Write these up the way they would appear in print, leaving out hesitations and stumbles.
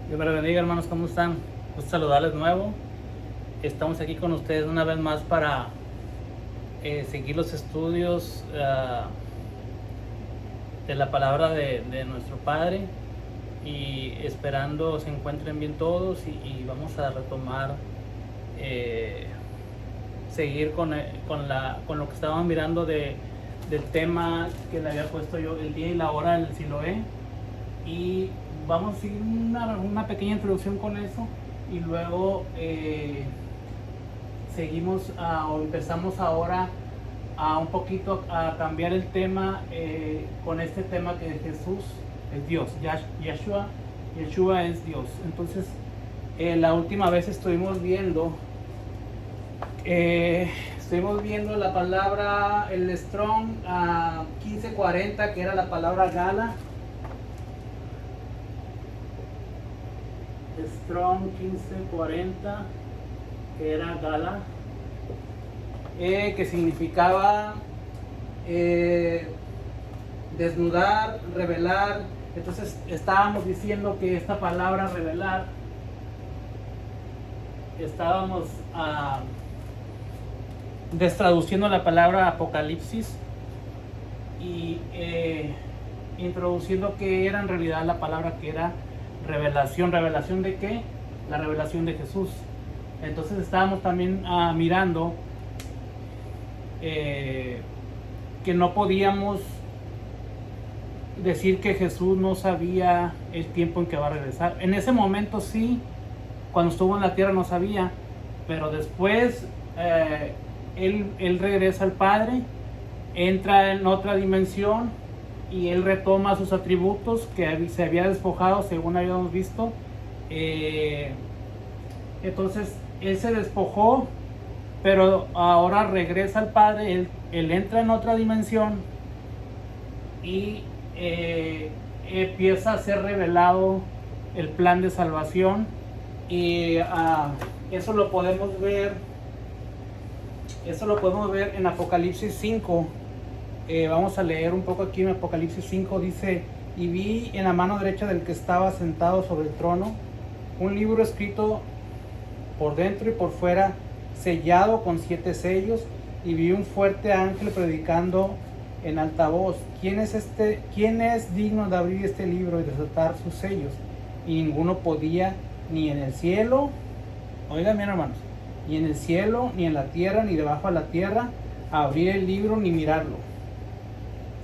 Dios me los bendiga, hermanos, ¿cómo están? Gusto saludarles de nuevo. Estamos aquí con ustedes una vez más para seguir los estudios de la palabra de nuestro Padre, y esperando se encuentren bien todos, y vamos a retomar, seguir con lo que estábamos mirando del tema que le había puesto yo, el día y la hora del Siloé. Y vamos a seguir una pequeña introducción con eso, y luego seguimos o empezamos ahora a un poquito a cambiar el tema, con este tema que Jesús es Dios, Yeshua es Dios. Entonces, la última vez estuvimos viendo la palabra, el Strong 1540, que era la palabra Gala. Strong 1540, que era Gala, que significaba desnudar, revelar. Entonces estábamos diciendo que esta palabra revelar, estábamos destraduciendo la palabra Apocalipsis y introduciendo que era en realidad la palabra que era revelación. ¿Revelación de qué? La revelación de Jesús. Entonces estábamos también mirando que no podíamos decir que Jesús no sabía el tiempo en que va a regresar. En ese momento sí, cuando estuvo en la tierra no sabía, pero después él regresa al Padre, entra en otra dimensión, y él retoma sus atributos que se había despojado, según habíamos visto. Entonces él se despojó, pero ahora regresa al Padre. Él entra en otra dimensión, y empieza a ser revelado el plan de salvación. Y eso lo podemos ver en Apocalipsis 5. Vamos a leer un poco aquí en Apocalipsis 5. Dice: y vi en la mano derecha del que estaba sentado sobre el trono un libro escrito por dentro y por fuera, sellado con 7 sellos, y vi un fuerte ángel predicando en alta voz: ¿quién es digno de abrir este libro y desatar sus sellos? Y ninguno podía, ni en el cielo, oigan bien, hermanos, ni en el cielo, ni en la tierra, ni debajo de la tierra, abrir el libro ni mirarlo.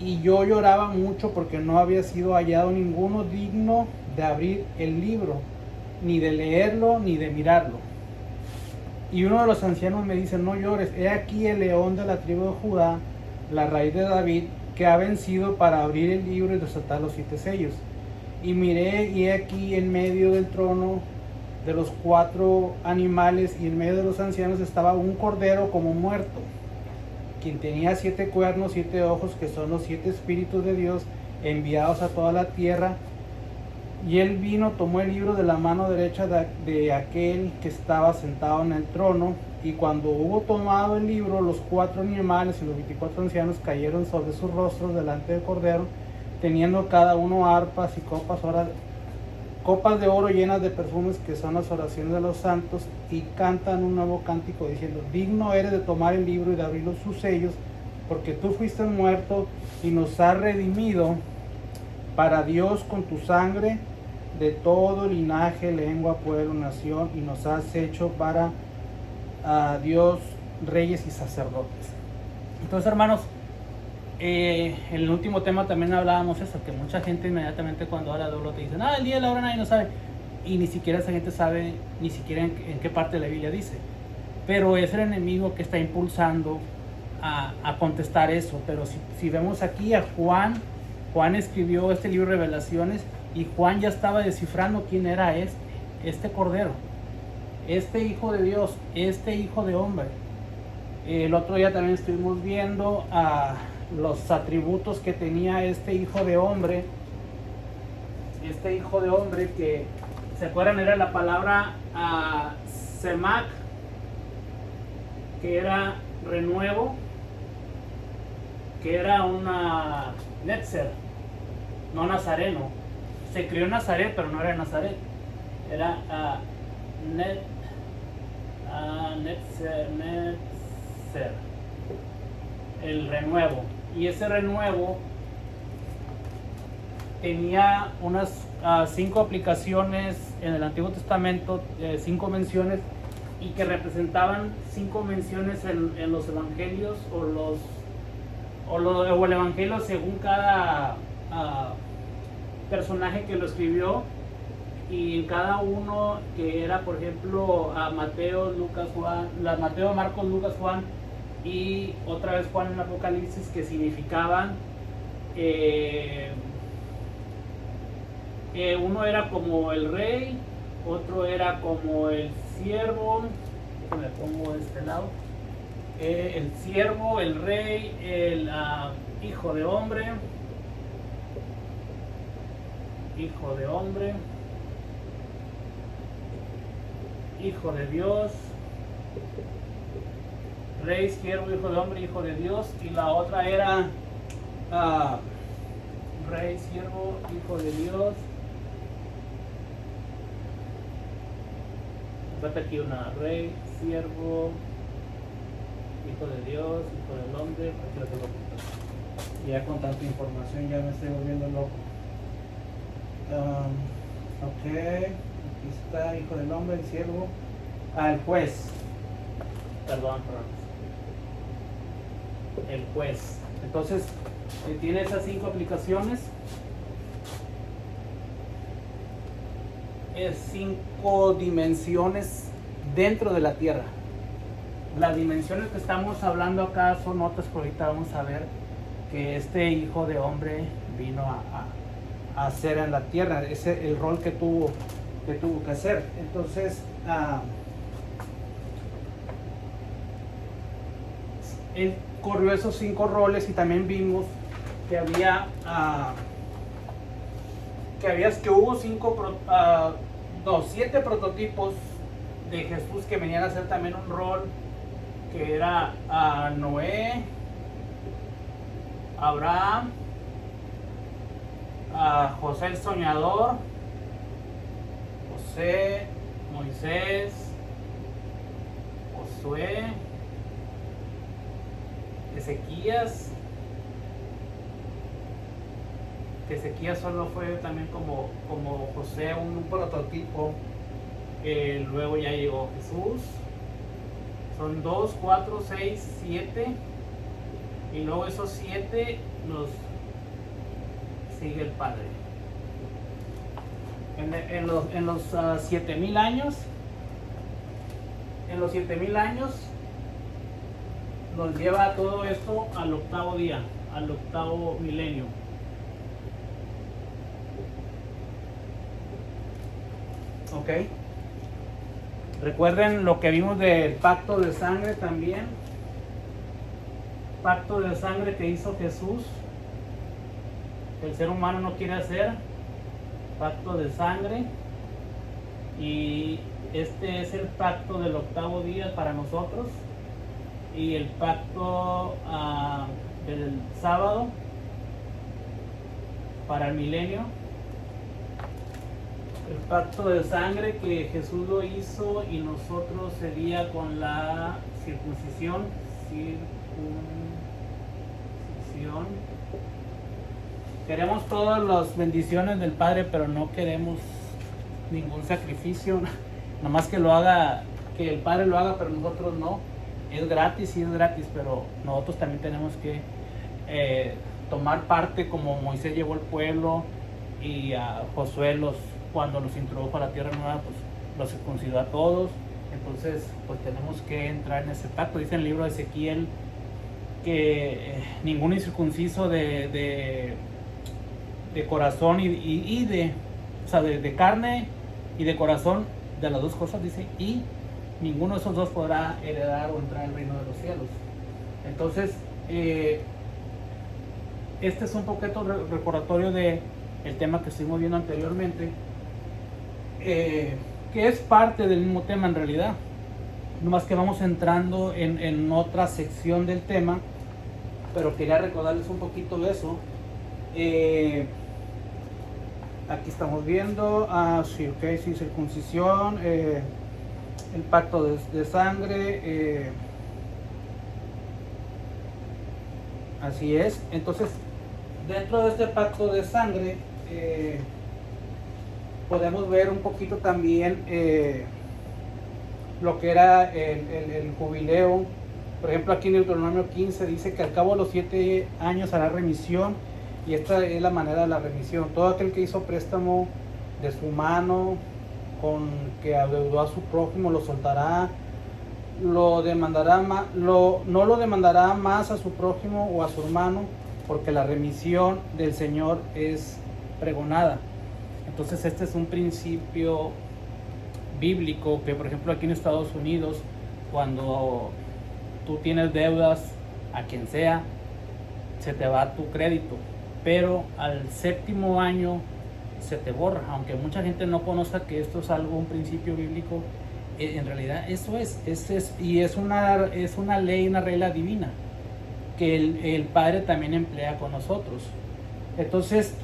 Y yo lloraba mucho, porque no había sido hallado ninguno digno de abrir el libro, ni de leerlo, ni de mirarlo. Y uno de los ancianos me dice: no llores, he aquí el león de la tribu de Judá, la raíz de David, que ha vencido para abrir el libro y desatar los 7 sellos. Y miré, y he aquí en medio del trono de los 4 animales y en medio de los ancianos estaba un cordero como muerto, quien tenía 7 cuernos, 7 ojos, que son los 7 espíritus de Dios enviados a toda la tierra. Y él vino, tomó el libro de la mano derecha de aquel que estaba sentado en el trono, y cuando hubo tomado el libro, los 4 animales y los 24 ancianos cayeron sobre sus rostros delante del cordero, teniendo cada uno arpas y copas de oro llenas de perfumes, que son las oraciones de los santos, y cantan un nuevo cántico diciendo: digno eres de tomar el libro y de abrir sus sellos, porque tú fuiste muerto y nos has redimido para Dios con tu sangre de todo linaje, lengua, pueblo, nación, y nos has hecho para Dios reyes y sacerdotes. Entonces, hermanos, en el último tema también hablábamos eso, que mucha gente inmediatamente cuando habla de oro te dicen: el día de la hora nadie lo sabe, y ni siquiera esa gente sabe ni siquiera en qué parte de la Biblia dice. Pero es el enemigo que está impulsando a contestar eso. Pero si vemos aquí a Juan escribió este libro de Revelaciones, y Juan ya estaba descifrando quién era este cordero, este hijo de Dios, este hijo de hombre. El otro día también estuvimos viendo los atributos que tenía este hijo de hombre. Este hijo de hombre, que se acuerdan, era la palabra Semac, que era renuevo, que era una Netzer, no nazareno. Se crió en Nazaret, pero no era de Nazaret. Era Netzer, el renuevo. Y ese renuevo tenía unas 5 aplicaciones en el Antiguo Testamento, 5 menciones, y que representaban 5 menciones en los evangelios o el evangelio según cada personaje que lo escribió, y en cada uno que era, por ejemplo, a Mateo, Mateo, Marcos, Lucas, Juan, y otra vez Juan en Apocalipsis, que significaban uno era como el rey, otro era como el siervo, déjame pongo de este lado, el siervo, el rey, el hijo de hombre, hijo de Dios, rey, siervo, hijo de hombre, hijo de Dios, y la otra era rey, siervo, hijo de Dios. Trata aquí una rey, siervo, hijo de Dios, hijo del hombre. Aquí lo tengo. Ya con tanta información ya me estoy volviendo loco. Ok, aquí está, hijo del hombre, el siervo, el juez. Perdón. El juez. Entonces, tiene esas 5 aplicaciones. Es 5 dimensiones dentro de la tierra. Las dimensiones que estamos hablando acá son otras, pero ahorita vamos a ver que este hijo de hombre vino a hacer en la tierra. Ese es el rol que tuvo que hacer. Entonces, él corrió esos 5 roles, y también vimos que hubo 7 prototipos de Jesús que venían a hacer también un rol, que era Noé, Abraham, José el soñador, José, Moisés, Josué, Ezequías solo fue también como José, un prototipo. Luego ya llegó Jesús. Son 2, 4, 6, 7. Y luego esos 7 nos sigue el Padre. En los 7000 años. En los 7000 años nos lleva todo esto al 8º día, al 8º milenio. Ok. Recuerden lo que vimos del pacto de sangre también. Pacto de sangre que hizo Jesús. El ser humano no quiere hacer. Pacto de sangre. Y este es el pacto del 8º día para nosotros. Y el pacto del sábado para el milenio. El pacto de sangre que Jesús lo hizo, y nosotros sería con la circuncisión. Queremos todas las bendiciones del Padre, pero no queremos ningún sacrificio. Nada más que lo haga, que el Padre lo haga, pero nosotros no. Es gratis, sí es gratis, pero nosotros también tenemos que tomar parte, como Moisés llevó el pueblo, y a Josué cuando los introdujo a la tierra nueva, pues los circuncidó a todos. Entonces, pues tenemos que entrar en ese pacto. Dice en el libro de Ezequiel que ningún incircunciso de corazón de carne y de corazón, de las dos cosas, dice, y ninguno de esos dos podrá heredar o entrar al reino de los cielos. Entonces, este es un poquito recordatorio de el tema que estuvimos viendo anteriormente, que es parte del mismo tema en realidad, nomás que vamos entrando en otra sección del tema, pero quería recordarles un poquito de eso. Aquí estamos viendo, sí, ok, sí, circuncisión, el pacto de sangre, así es. Entonces, dentro de este pacto de sangre, podemos ver un poquito también lo que era el jubileo. Por ejemplo, aquí en Deuteronomio 15 dice que al cabo de los 7 años hará remisión, y esta es la manera de la remisión. Todo aquel que hizo préstamo de su mano con que adeudó a su prójimo lo soltará, lo demandará no lo demandará más a su prójimo o a su hermano, porque la remisión del Señor es pregonada. Entonces este es un principio bíblico que, por ejemplo, aquí en Estados Unidos, cuando tú tienes deudas a quien sea, se te va tu crédito, pero al 7.º año se te borra. Aunque mucha gente no conozca que esto es algo, un principio bíblico, en realidad eso y es una ley, una regla divina que el Padre también emplea con nosotros. Entonces,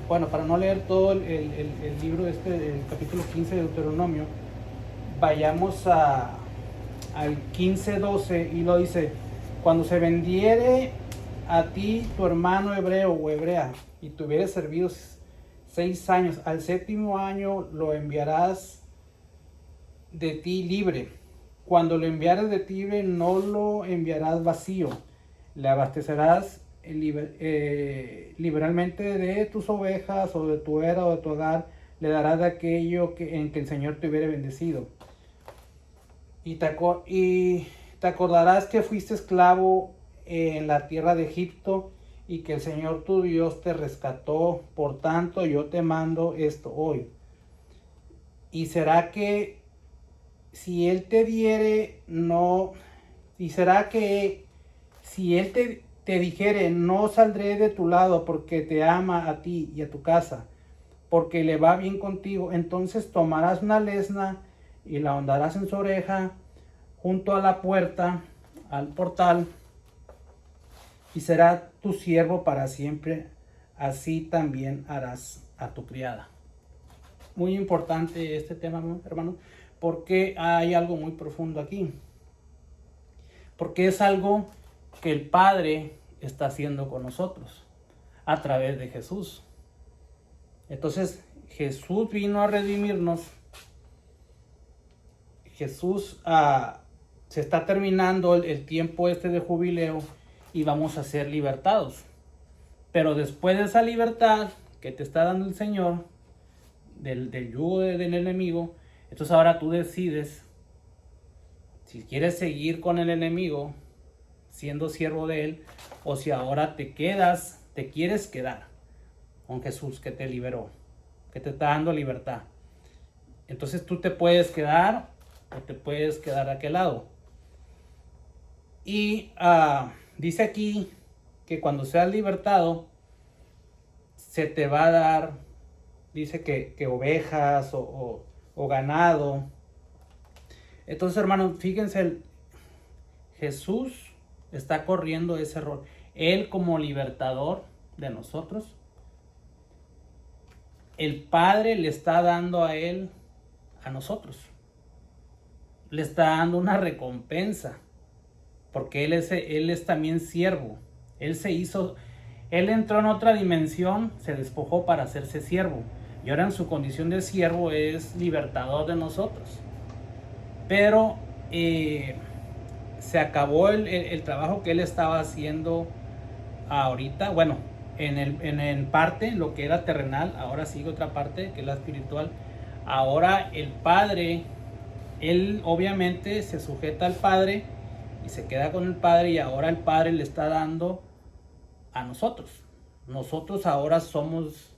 bueno, para no leer todo el libro, el capítulo 15 de Deuteronomio, vayamos al 15:12, y lo dice: cuando se vendiere a ti tu hermano hebreo o hebrea, y te hubiere servido 6 años, al 7.º año lo enviarás de ti libre. Cuando lo enviares de ti libre, no lo enviarás vacío. Le abastecerás liberalmente de tus ovejas, o de tu era, o de tu hogar. Le darás de aquello en que el Señor te hubiere bendecido. Y te acordarás que fuiste esclavo en la tierra de Egipto, y que el Señor tu Dios te rescató. Por tanto, yo te mando esto hoy. Y será que si Él te diere, no... Y será que si Él te dijere: no saldré de tu lado, porque te ama a ti y a tu casa, porque le va bien contigo, entonces tomarás una lesna y la hondarás en su oreja junto a la puerta, al portal, y será tu siervo para siempre. Así también harás a tu criada. Muy importante este tema, hermanos, porque hay algo muy profundo aquí. Porque es algo que el Padre está haciendo con nosotros a través de Jesús. Entonces, Jesús vino a redimirnos. Jesús se está terminando el tiempo de jubileo, y vamos a ser libertados. Pero después de esa libertad que te está dando el Señor del yugo del enemigo, entonces ahora tú decides si quieres seguir con el enemigo siendo siervo de él, o si ahora te quieres quedar con Jesús, que te liberó, que te está dando libertad. Entonces tú te puedes quedar, o te puedes quedar de aquel lado. Y dice aquí que cuando seas libertado, se te va a dar, dice que ovejas o ganado. Entonces, hermanos, fíjense, Jesús está corriendo ese rol. Él como libertador de nosotros. El Padre le está dando a él, a nosotros. Le está dando una recompensa, porque él es también siervo. Él entró en otra dimensión, se despojó para hacerse siervo, y ahora en su condición de siervo es libertador de nosotros. Pero se acabó el trabajo que él estaba haciendo ahorita. Bueno, en parte lo que era terrenal, ahora sigue otra parte que es la espiritual. Ahora el Padre, él obviamente se sujeta al Padre y se queda con el Padre, y ahora el Padre le está dando a nosotros. Nosotros ahora somos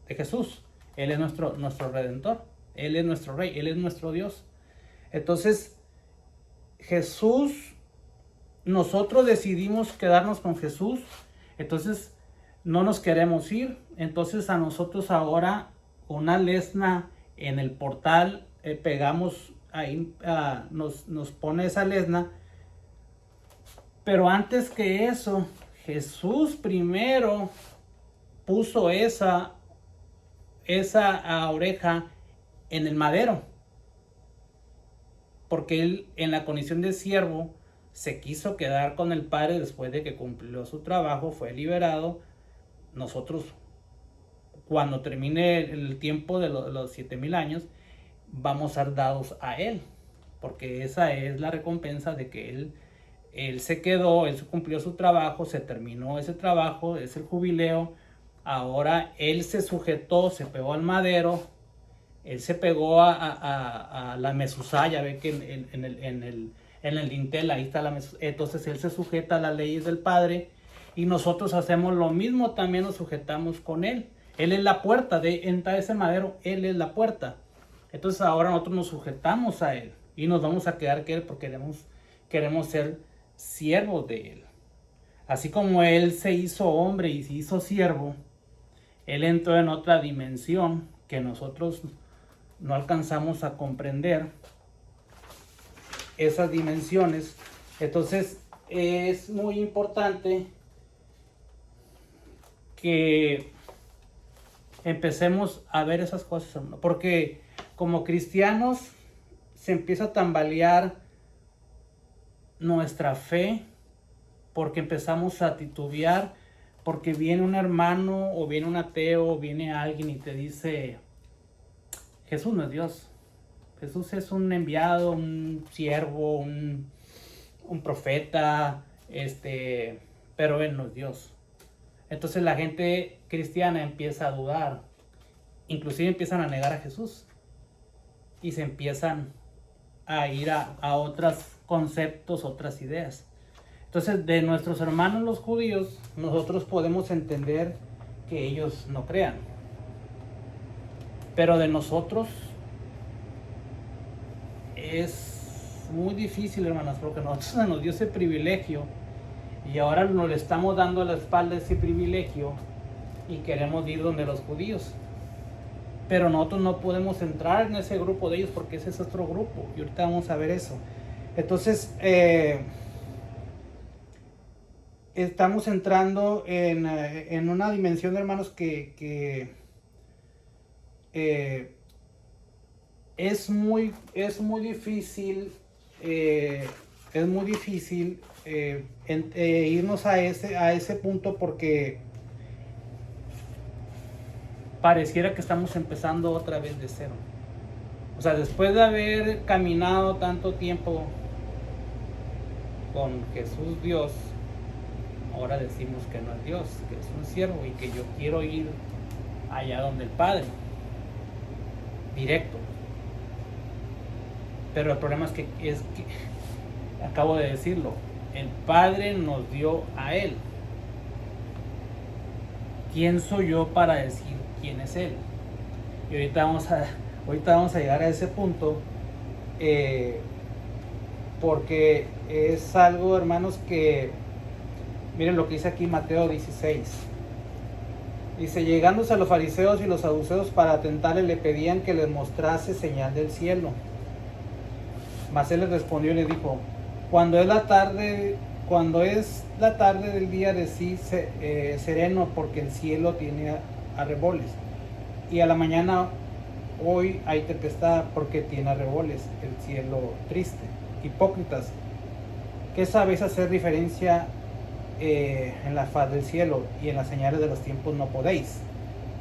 de Jesús. Él es nuestro Redentor, Él es nuestro Rey, Él es nuestro Dios. Entonces, Jesús, nosotros decidimos quedarnos con Jesús, entonces no nos queremos ir. Entonces a nosotros ahora una lesna en el portal, pegamos ahí, nos pone esa lesna. Pero antes que eso, Jesús primero puso esa esa oreja en el madero, porque él en la condición de siervo se quiso quedar con el padre después de que cumplió su trabajo, fue liberado. Nosotros, cuando termine el tiempo de los 7000 años, vamos a ser dados a él, porque esa es la recompensa de que él se quedó, él cumplió su trabajo, se terminó ese trabajo, es el jubileo. Ahora él se sujetó, se pegó al madero, él se pegó a la mezuzá, ya ve que en el dintel ahí está la mezuzá. Entonces él se sujeta a las leyes del Padre y nosotros hacemos lo mismo, también nos sujetamos con él. Él es la puerta, de entrar ese madero, él es la puerta. Entonces ahora nosotros nos sujetamos a él y nos vamos a quedar que él porque queremos ser siervos de él. Así como él se hizo hombre y se hizo siervo, él entró en otra dimensión que nosotros no alcanzamos a comprender esas dimensiones. Entonces es muy importante que empecemos a ver esas cosas, porque como cristianos se empieza a tambalear nuestra fe, porque empezamos a titubear, porque viene un hermano o viene un ateo o viene alguien y te dice: Jesús no es Dios, Jesús es un enviado, un siervo, un profeta, pero él no es Dios. Entonces la gente cristiana empieza a dudar, inclusive empiezan a negar a Jesús y se empiezan a ir a otros conceptos, otras ideas. Entonces, de nuestros hermanos los judíos, nosotros podemos entender que ellos no crean. Pero de nosotros es muy difícil, hermanas, porque nosotros nos dio ese privilegio y ahora nos le estamos dando a la espalda ese privilegio y queremos ir donde los judíos. Pero nosotros no podemos entrar en ese grupo de ellos porque ese es otro grupo y ahorita vamos a ver eso. Entonces, estamos entrando en una dimensión, hermanos, que es muy difícil, irnos a ese punto, porque pareciera que estamos empezando otra vez de cero. O sea, después de haber caminado tanto tiempo con Jesús Dios, ahora decimos que no es Dios, que es un siervo y que yo quiero ir allá donde el Padre, directo. Pero el problema es que acabo de decirlo, el Padre nos dio a Él. ¿Quién soy yo para decir quién es Él? Y ahorita vamos a llegar a ese punto, porque es algo, hermanos, que miren lo que dice aquí Mateo 16. Dice: llegándose a los fariseos y los saduceos para tentarle, le pedían que les mostrase señal del cielo. Mas él les respondió y le dijo: cuando es la tarde del día, decís sereno, porque el cielo tiene arreboles, y a la mañana hoy hay tempestad, porque tiene arreboles el cielo triste. Hipócritas, ¿qué sabéis hacer diferencia en la faz del cielo, y en las señales de los tiempos no podéis?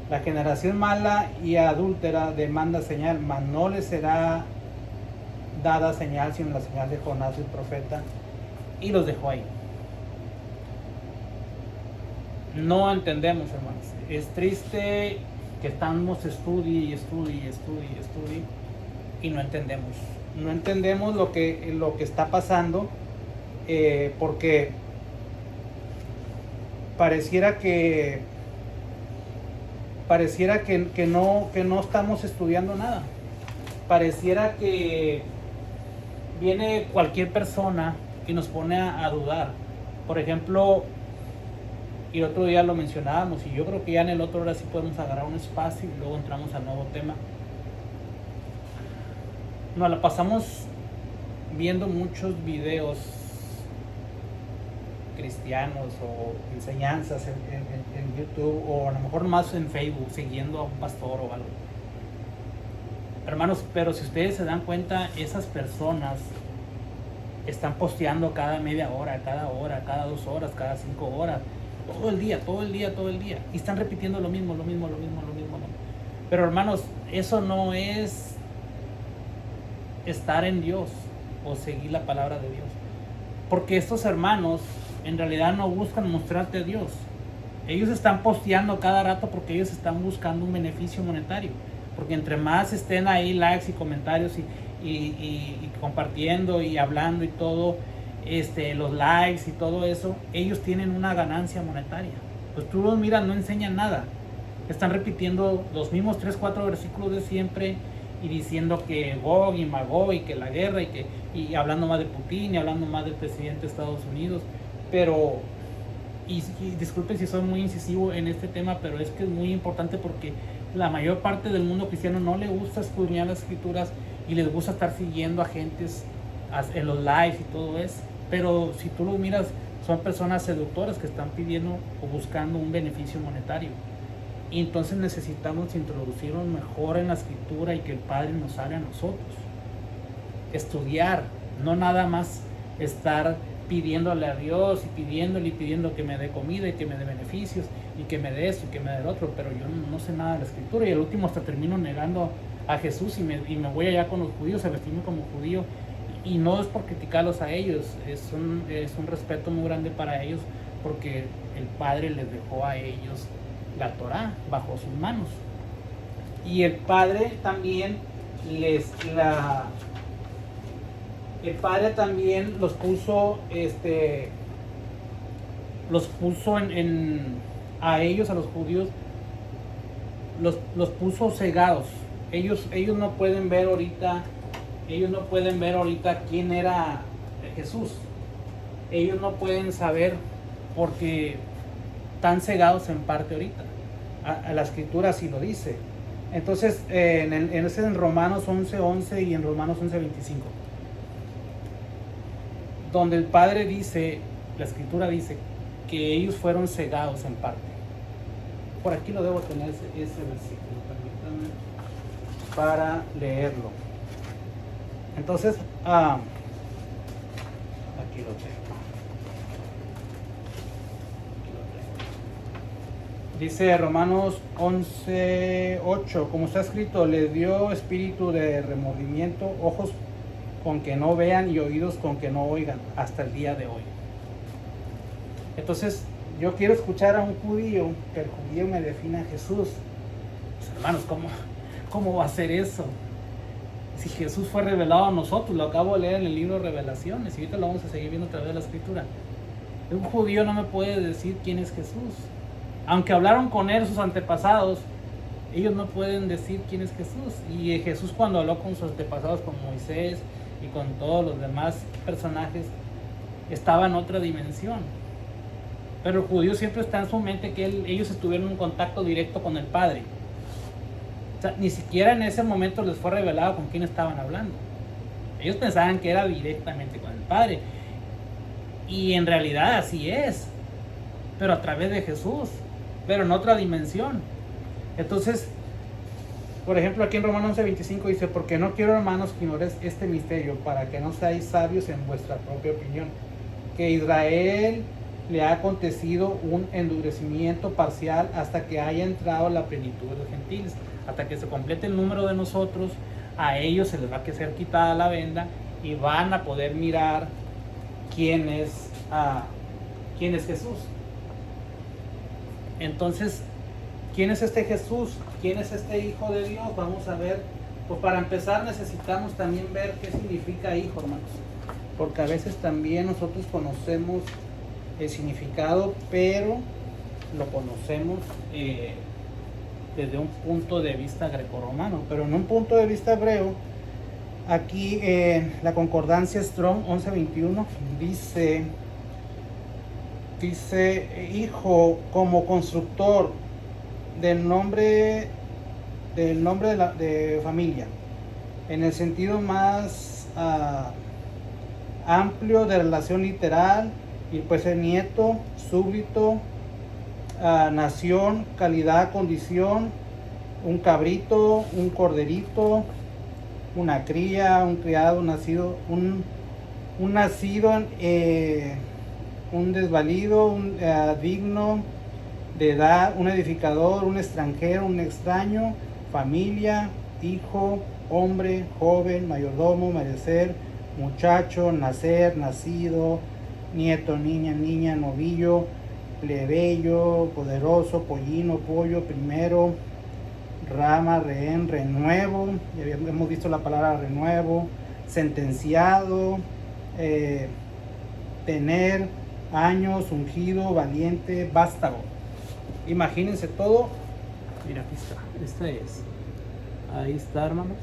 La generación mala y adúltera demanda señal, mas no le será dada señal sino la señal de Jonás el profeta. Y los dejó ahí. No entendemos, hermanos. Es triste que estamos estudie y no entendemos. No entendemos lo que está pasando, porque pareciera que no estamos estudiando nada. Pareciera que viene cualquier persona y nos pone a dudar. Por ejemplo, y el otro día lo mencionábamos, y yo creo que ya en el otro hora sí podemos agarrar un espacio y luego entramos al nuevo tema. Nos la pasamos viendo muchos videos cristianos o enseñanzas en YouTube o a lo mejor más en Facebook siguiendo a un pastor o algo. Hermanos, pero si ustedes se dan cuenta, esas personas están posteando cada media hora, cada 2 horas, cada 5 horas, todo el día, y están repitiendo lo mismo. Pero hermanos, eso no es estar en Dios o seguir la palabra de Dios, porque estos hermanos en realidad no buscan mostrarte a Dios. Ellos están posteando cada rato porque ellos están buscando un beneficio monetario, porque entre más estén ahí likes y comentarios y compartiendo y hablando y todo, los likes y todo eso, ellos tienen una ganancia monetaria. Pues tú los miras, no enseñan nada, están repitiendo los mismos 3-4 versículos de siempre y diciendo que Gog y Magog y que la guerra y hablando más de Putin y hablando más del presidente de Estados Unidos. Pero y disculpen si soy muy incisivo en este tema, pero es que es muy importante porque la mayor parte del mundo cristiano no le gusta escudriñar las escrituras y les gusta estar siguiendo a gentes en los lives y todo eso. Pero si tú lo miras, son personas seductoras que están pidiendo o buscando un beneficio monetario. Y entonces necesitamos introducirnos mejor en la escritura y que el Padre nos hable a nosotros. Estudiar, no nada más estar pidiéndole a Dios y pidiendo que me dé comida y que me dé beneficios y que me dé esto y que me dé el otro, pero yo no sé nada de la escritura y al último hasta termino negando a Jesús y me voy allá con los judíos a vestirme como judío, y no es por criticarlos a ellos, es un respeto muy grande para ellos porque el Padre les dejó a ellos la Torá bajo sus manos y el Padre también los puso a ellos, a los judíos, los puso cegados. Ellos no pueden ver ahorita quién era Jesús. Ellos no pueden saber porque están cegados en parte ahorita. A la escritura así lo dice. Entonces en Romanos 11:11 y en Romanos 11:25, donde el Padre dice, la escritura dice que ellos fueron cegados en parte. Por aquí lo debo tener ese versículo, permítanme para leerlo. Entonces, aquí lo tengo. Dice Romanos 11:8, como está escrito, le dio espíritu de remordimiento, ojos con que no vean y oídos con que no oigan, hasta el día de hoy. Entonces, yo quiero escuchar a un judío, que el judío me defina a Jesús. Pues, hermanos, ¿cómo va a ser eso? Si Jesús fue revelado a nosotros, lo acabo de leer en el libro de Revelaciones, y ahorita lo vamos a seguir viendo a través de la escritura. Un judío no me puede decir quién es Jesús. Aunque hablaron con él sus antepasados, ellos no pueden decir quién es Jesús. Y Jesús, cuando habló con sus antepasados, con Moisés y con todos los demás personajes, estaba en otra dimensión. Pero el judío siempre está en su mente que ellos estuvieron en contacto directo con el Padre. O sea, ni siquiera en ese momento les fue revelado con quién estaban hablando. Ellos pensaban que era directamente con el Padre. Y en realidad así es, pero a través de Jesús, pero en otra dimensión. Entonces, por ejemplo, aquí en Romanos 11:25 dice, porque no quiero, hermanos, que ignoréis este misterio, para que no seáis sabios en vuestra propia opinión, que Israel le ha acontecido un endurecimiento parcial hasta que haya entrado la plenitud de los gentiles, hasta que se complete el número de nosotros. A ellos se les va a ser quitada la venda y van a poder mirar quién es Jesús. Entonces, ¿quién es este Jesús? ¿Quién es este Hijo de Dios? Vamos a ver. Pues para empezar necesitamos también ver qué significa hijo, hermanos, porque a veces también nosotros conocemos el significado, pero lo conocemos desde un punto de vista grecorromano, pero en un punto de vista hebreo. Aquí la concordancia Strong 11:21 dice hijo como constructor del nombre de familia, en el sentido más amplio de relación literal, y pues el nieto, súbdito, nación, calidad, condición, un cabrito, un corderito, una cría, un criado, un nacido, un desvalido, digno de edad, un edificador, un extranjero, un extraño, familia, hijo, hombre, joven, mayordomo, merecer, muchacho, nacer, nacido, nieto, niña, niña, novillo, plebeyo, poderoso, pollino, pollo, primero, rama, rehén, renuevo, ya hemos visto la palabra renuevo, sentenciado, tener, años, ungido, valiente, vástago. Imagínense todo. Mira, aquí está. Esta es. Ahí está, hermanos.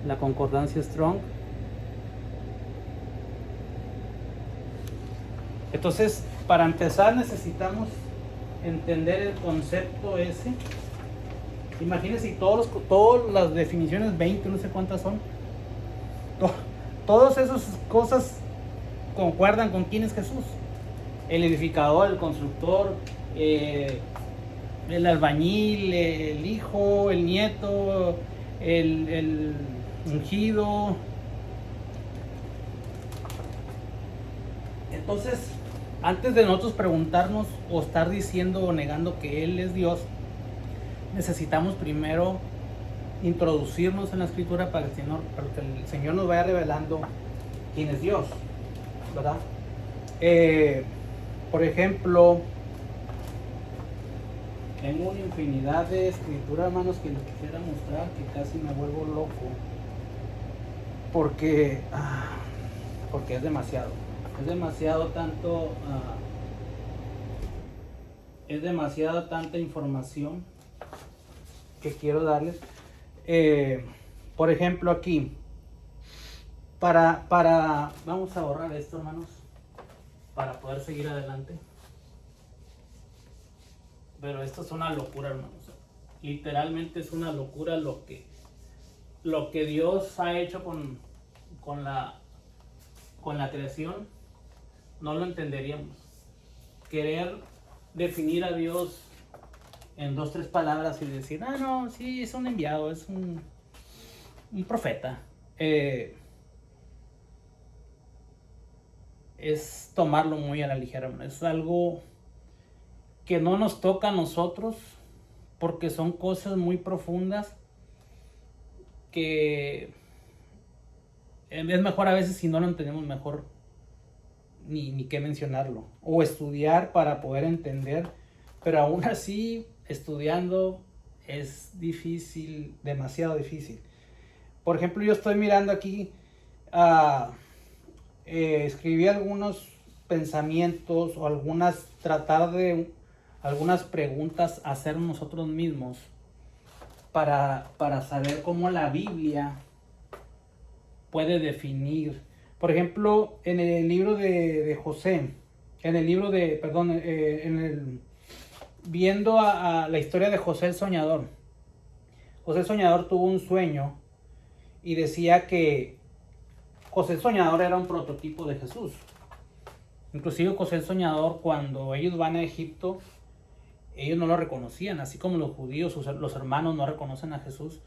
La concordancia Strong. Entonces, para empezar necesitamos entender el concepto ese. Imagínense, todas las definiciones, 20, no sé cuántas son. Todas esas cosas concuerdan con quién es Jesús. El edificador, el constructor, el albañil, el hijo, el nieto, el ungido. Entonces, antes de nosotros preguntarnos o estar diciendo o negando que Él es Dios, necesitamos primero introducirnos en la Escritura para que el Señor nos vaya revelando quién es Dios, ¿verdad? Por ejemplo, tengo una infinidad de escritura, hermanos, que les quisiera mostrar, que casi me vuelvo loco, porque es demasiado. Es demasiado tanta información que quiero darles. Por ejemplo, aquí, vamos a borrar esto, hermanos, para poder seguir adelante. Pero esto es una locura, hermanos. Literalmente es una locura lo que Dios ha hecho con la creación. No lo entenderíamos. Querer definir a Dios en 2, 3 palabras y decir, no, sí, es un enviado, es un profeta. Es tomarlo muy a la ligera. Es algo que no nos toca a nosotros, porque son cosas muy profundas que es mejor a veces, si no lo entendemos, mejor ni qué mencionarlo, o estudiar para poder entender, pero aún así estudiando es difícil, demasiado difícil. Por ejemplo, yo estoy mirando aquí, escribí algunos pensamientos o tratar de algunas preguntas a hacer nosotros mismos para saber cómo la Biblia puede definir. Por ejemplo, en el libro de José, viendo a la historia de José el Soñador. José el Soñador tuvo un sueño y decía que José el Soñador era un prototipo de Jesús. Inclusive José el Soñador, cuando ellos van a Egipto, ellos no lo reconocían, así como los judíos, los hermanos no reconocen a Jesús.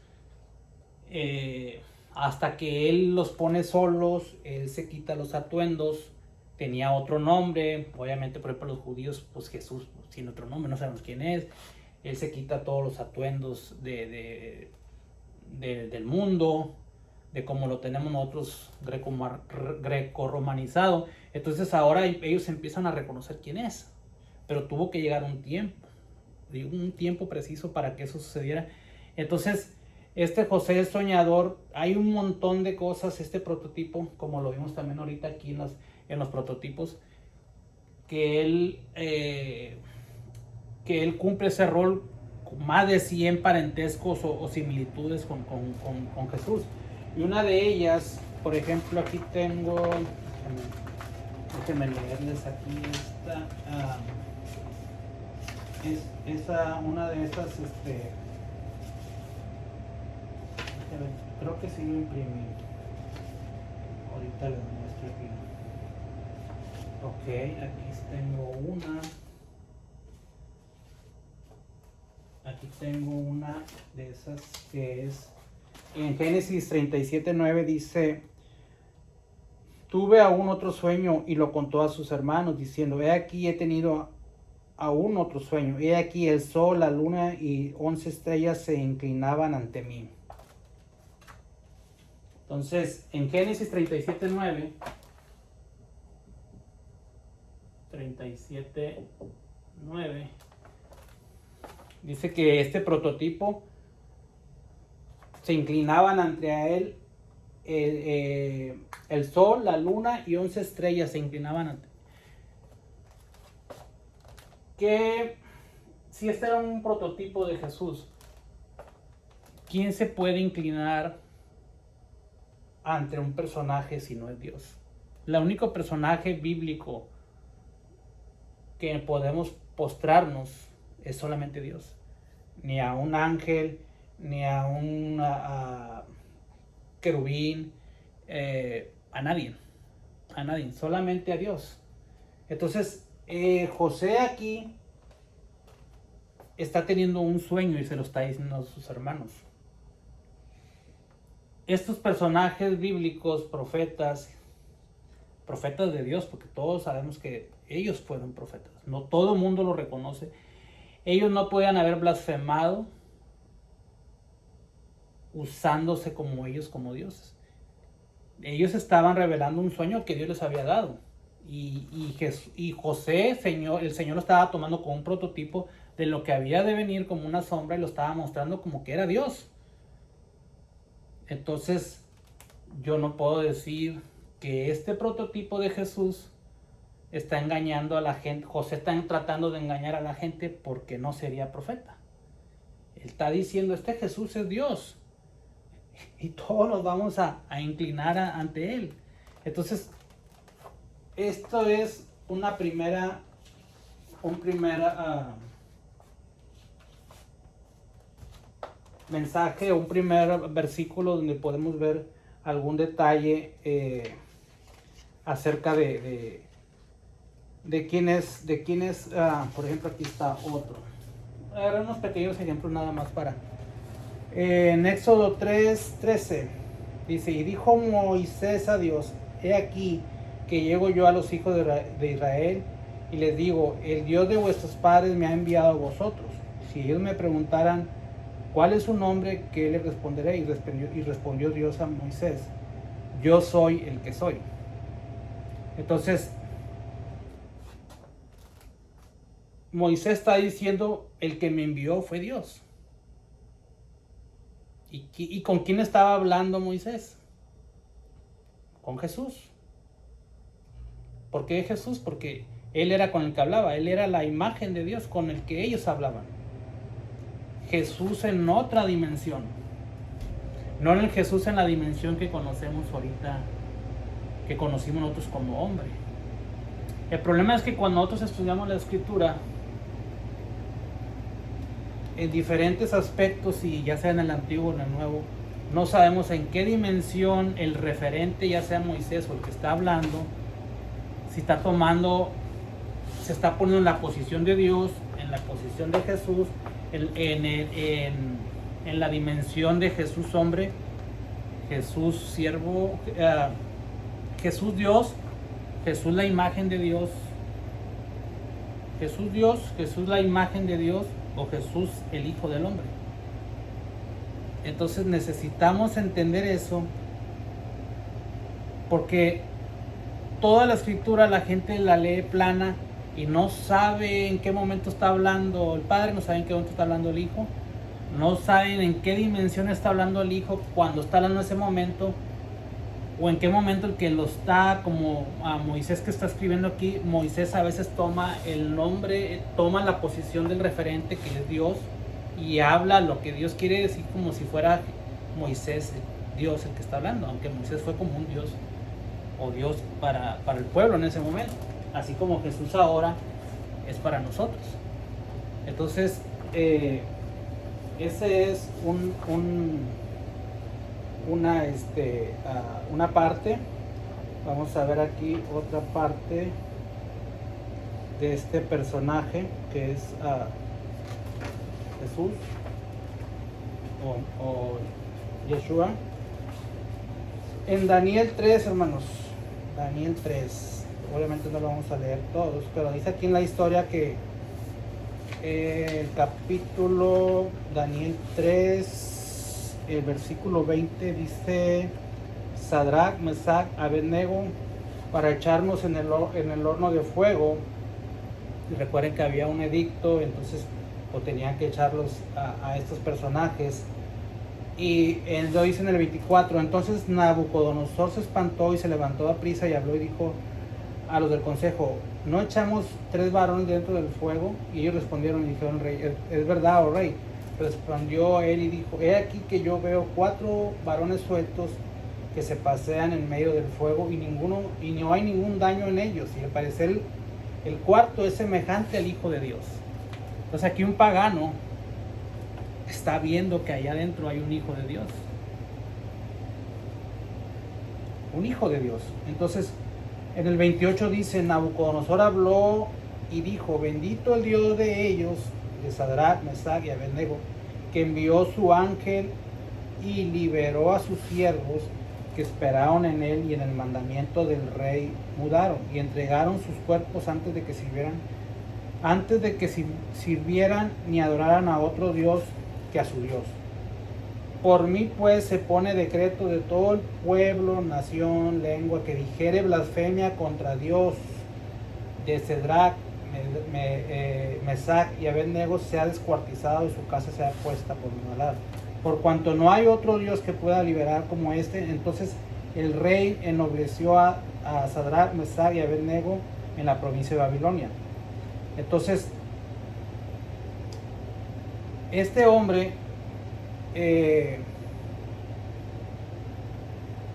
Hasta que él los pone solos, él se quita los atuendos, tenía otro nombre, obviamente por ejemplo los judíos, pues Jesús tiene otro nombre, no sabemos quién es, él se quita todos los atuendos del mundo, de como lo tenemos nosotros greco-romanizado. Entonces ahora ellos empiezan a reconocer quién es, pero tuvo que llegar un tiempo preciso para que eso sucediera. Entonces José el Soñador, hay un montón de cosas, prototipo, como lo vimos también ahorita aquí en los prototipos, que él cumple ese rol, más de 100 parentescos o similitudes con Jesús. Y una de ellas, por ejemplo, aquí tengo, déjenme leerles aquí una de estas, creo que sí lo imprimí. Ahorita les muestro aquí. Ok, aquí tengo una. Aquí tengo una de esas que es en Génesis 37:9 dice: tuve aún otro sueño y lo contó a sus hermanos, diciendo: he aquí he tenido aún otro sueño. He aquí el sol, la luna y 11 estrellas se inclinaban ante mí. Entonces, en Génesis 37:9, 37:9, dice que este prototipo se inclinaban ante él el sol, la luna y 11 estrellas se inclinaban ante él. Que si este era un prototipo de Jesús, ¿quién se puede inclinar ante un personaje si no es Dios? El único personaje bíblico que podemos postrarnos es solamente Dios. Ni a un ángel, ni a un querubín, a nadie, solamente a Dios. Entonces, José aquí está teniendo un sueño y se lo está diciendo a sus hermanos. Estos personajes bíblicos, profetas de Dios, porque todos sabemos que ellos fueron profetas, no todo el mundo lo reconoce. Ellos no podían haber blasfemado usándose como ellos como dioses. Ellos estaban revelando un sueño que Dios les había dado. Y José, el Señor lo estaba tomando como un prototipo de lo que había de venir como una sombra y lo estaba mostrando como que era Dios. Entonces, yo no puedo decir que este prototipo de Jesús está engañando a la gente. José está tratando de engañar a la gente porque no sería profeta. Él está diciendo: este Jesús es Dios. Y todos nos vamos a inclinar ante Él. Entonces, esto es un primer mensaje, un primer versículo donde podemos ver algún detalle acerca de quién es, por ejemplo, aquí está otro. Ahora unos pequeños ejemplos nada más para... En Éxodo 3:13 dice: y dijo Moisés a Dios: he aquí que llego yo a los hijos de Israel y les digo: el Dios de vuestros padres me ha enviado a vosotros. Si ellos me preguntaran cuál es su nombre, ¿qué le responderé? Y respondió Dios a Moisés: yo soy el que soy. Entonces, Moisés está diciendo: el que me envió fue Dios. ¿Y con quién estaba hablando Moisés? Con Jesús. ¿Por qué Jesús? Porque Él era con el que hablaba. Él era la imagen de Dios con el que ellos hablaban. Jesús en otra dimensión. No en el Jesús en la dimensión que conocemos ahorita, que conocimos nosotros como hombre. El problema es que cuando nosotros estudiamos la Escritura, en diferentes aspectos, y ya sea en el Antiguo o en el Nuevo, no sabemos en qué dimensión el referente, ya sea Moisés o el que está hablando, si está tomando, se está poniendo en la posición de Dios, en la posición de Jesús, en la dimensión de Jesús hombre, Jesús siervo, Jesús Dios, Jesús la imagen de Dios, Jesús Dios, Jesús la imagen de Dios, o Jesús el Hijo del Hombre. Entonces necesitamos entender eso, porque toda la Escritura la gente la lee plana y no sabe en qué momento está hablando el Padre, no sabe en qué momento está hablando el Hijo, no saben en qué dimensión está hablando el Hijo cuando está hablando en ese momento, o en qué momento el que lo está, como a Moisés que está escribiendo aquí. Moisés a veces toma el nombre, toma la posición del referente que es Dios y habla lo que Dios quiere decir como si fuera Moisés, Dios el que está hablando, aunque Moisés fue como un Dios o Dios para el pueblo en ese momento, así como Jesús ahora es para nosotros. Entonces, ese es una parte. Vamos a ver aquí otra parte de este personaje que es Jesús o Yeshua. En Daniel 3, hermanos, Daniel 3, obviamente no lo vamos a leer todos, pero dice aquí en la historia que el capítulo Daniel 3, el versículo 20 dice: Sadrach, Mesach, Abednego, para echarnos en el horno de fuego. Y recuerden que había un edicto, entonces tenían que echarlos a estos personajes. Y lo dice en el 24: entonces Nabucodonosor se espantó y se levantó a prisa y habló y dijo a los del consejo: ¿no echamos 3 varones dentro del fuego? Y ellos respondieron y dijeron: rey, es verdad, oh rey. Respondió él y dijo: he aquí que yo veo 4 varones sueltos que se pasean en medio del fuego y no hay ningún daño en ellos, y al parecer el cuarto es semejante al Hijo de Dios. Entonces aquí un pagano está viendo que allá adentro hay un Hijo de Dios. Un Hijo de Dios. Entonces en el 28 dice: Nabucodonosor habló y dijo: bendito el Dios de ellos, de Sadrach, Mesach y Abednego, que envió su ángel y liberó a sus siervos que esperaron en él, y en el mandamiento del rey mudaron y entregaron sus cuerpos antes de que sirvieran ni adoraran a otro Dios que a su Dios. Por mí pues se pone decreto de todo el pueblo, nación, lengua, que dijere blasfemia contra Dios de Sadrach, Mesach y Abednego, sea descuartizado y su casa sea puesta por muladar. Por cuanto no hay otro Dios que pueda liberar como este. Entonces el rey ennobleció a Sadrach, Mesach y Abednego en la provincia de Babilonia. Entonces este hombre,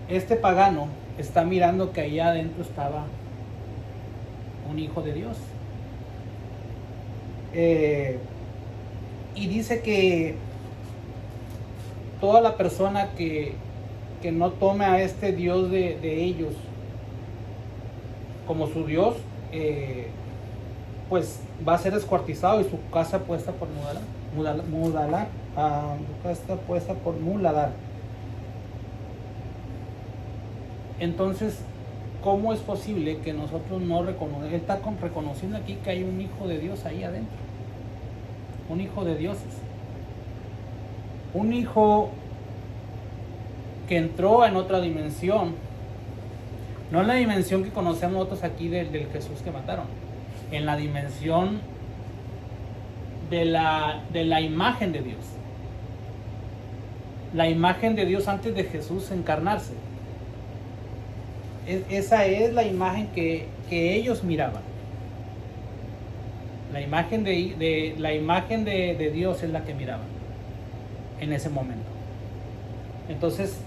este pagano, está mirando que allá adentro estaba un Hijo de Dios. Y dice que toda la persona que no tome a este Dios de ellos como su Dios, pues va a ser descuartizado y su casa puesta por muladar. Entonces, ¿cómo es posible que nosotros no reconozcamos? Él está reconociendo aquí que hay un Hijo de Dios ahí adentro. Un Hijo de dioses. Un Hijo que entró en otra dimensión. No en la dimensión que conocemos nosotros aquí del Jesús que mataron. En la dimensión de la imagen de Dios. La imagen de Dios antes de Jesús encarnarse. Esa es la imagen que ellos miraban. La imagen de Dios es la que miraban en ese momento. Entonces,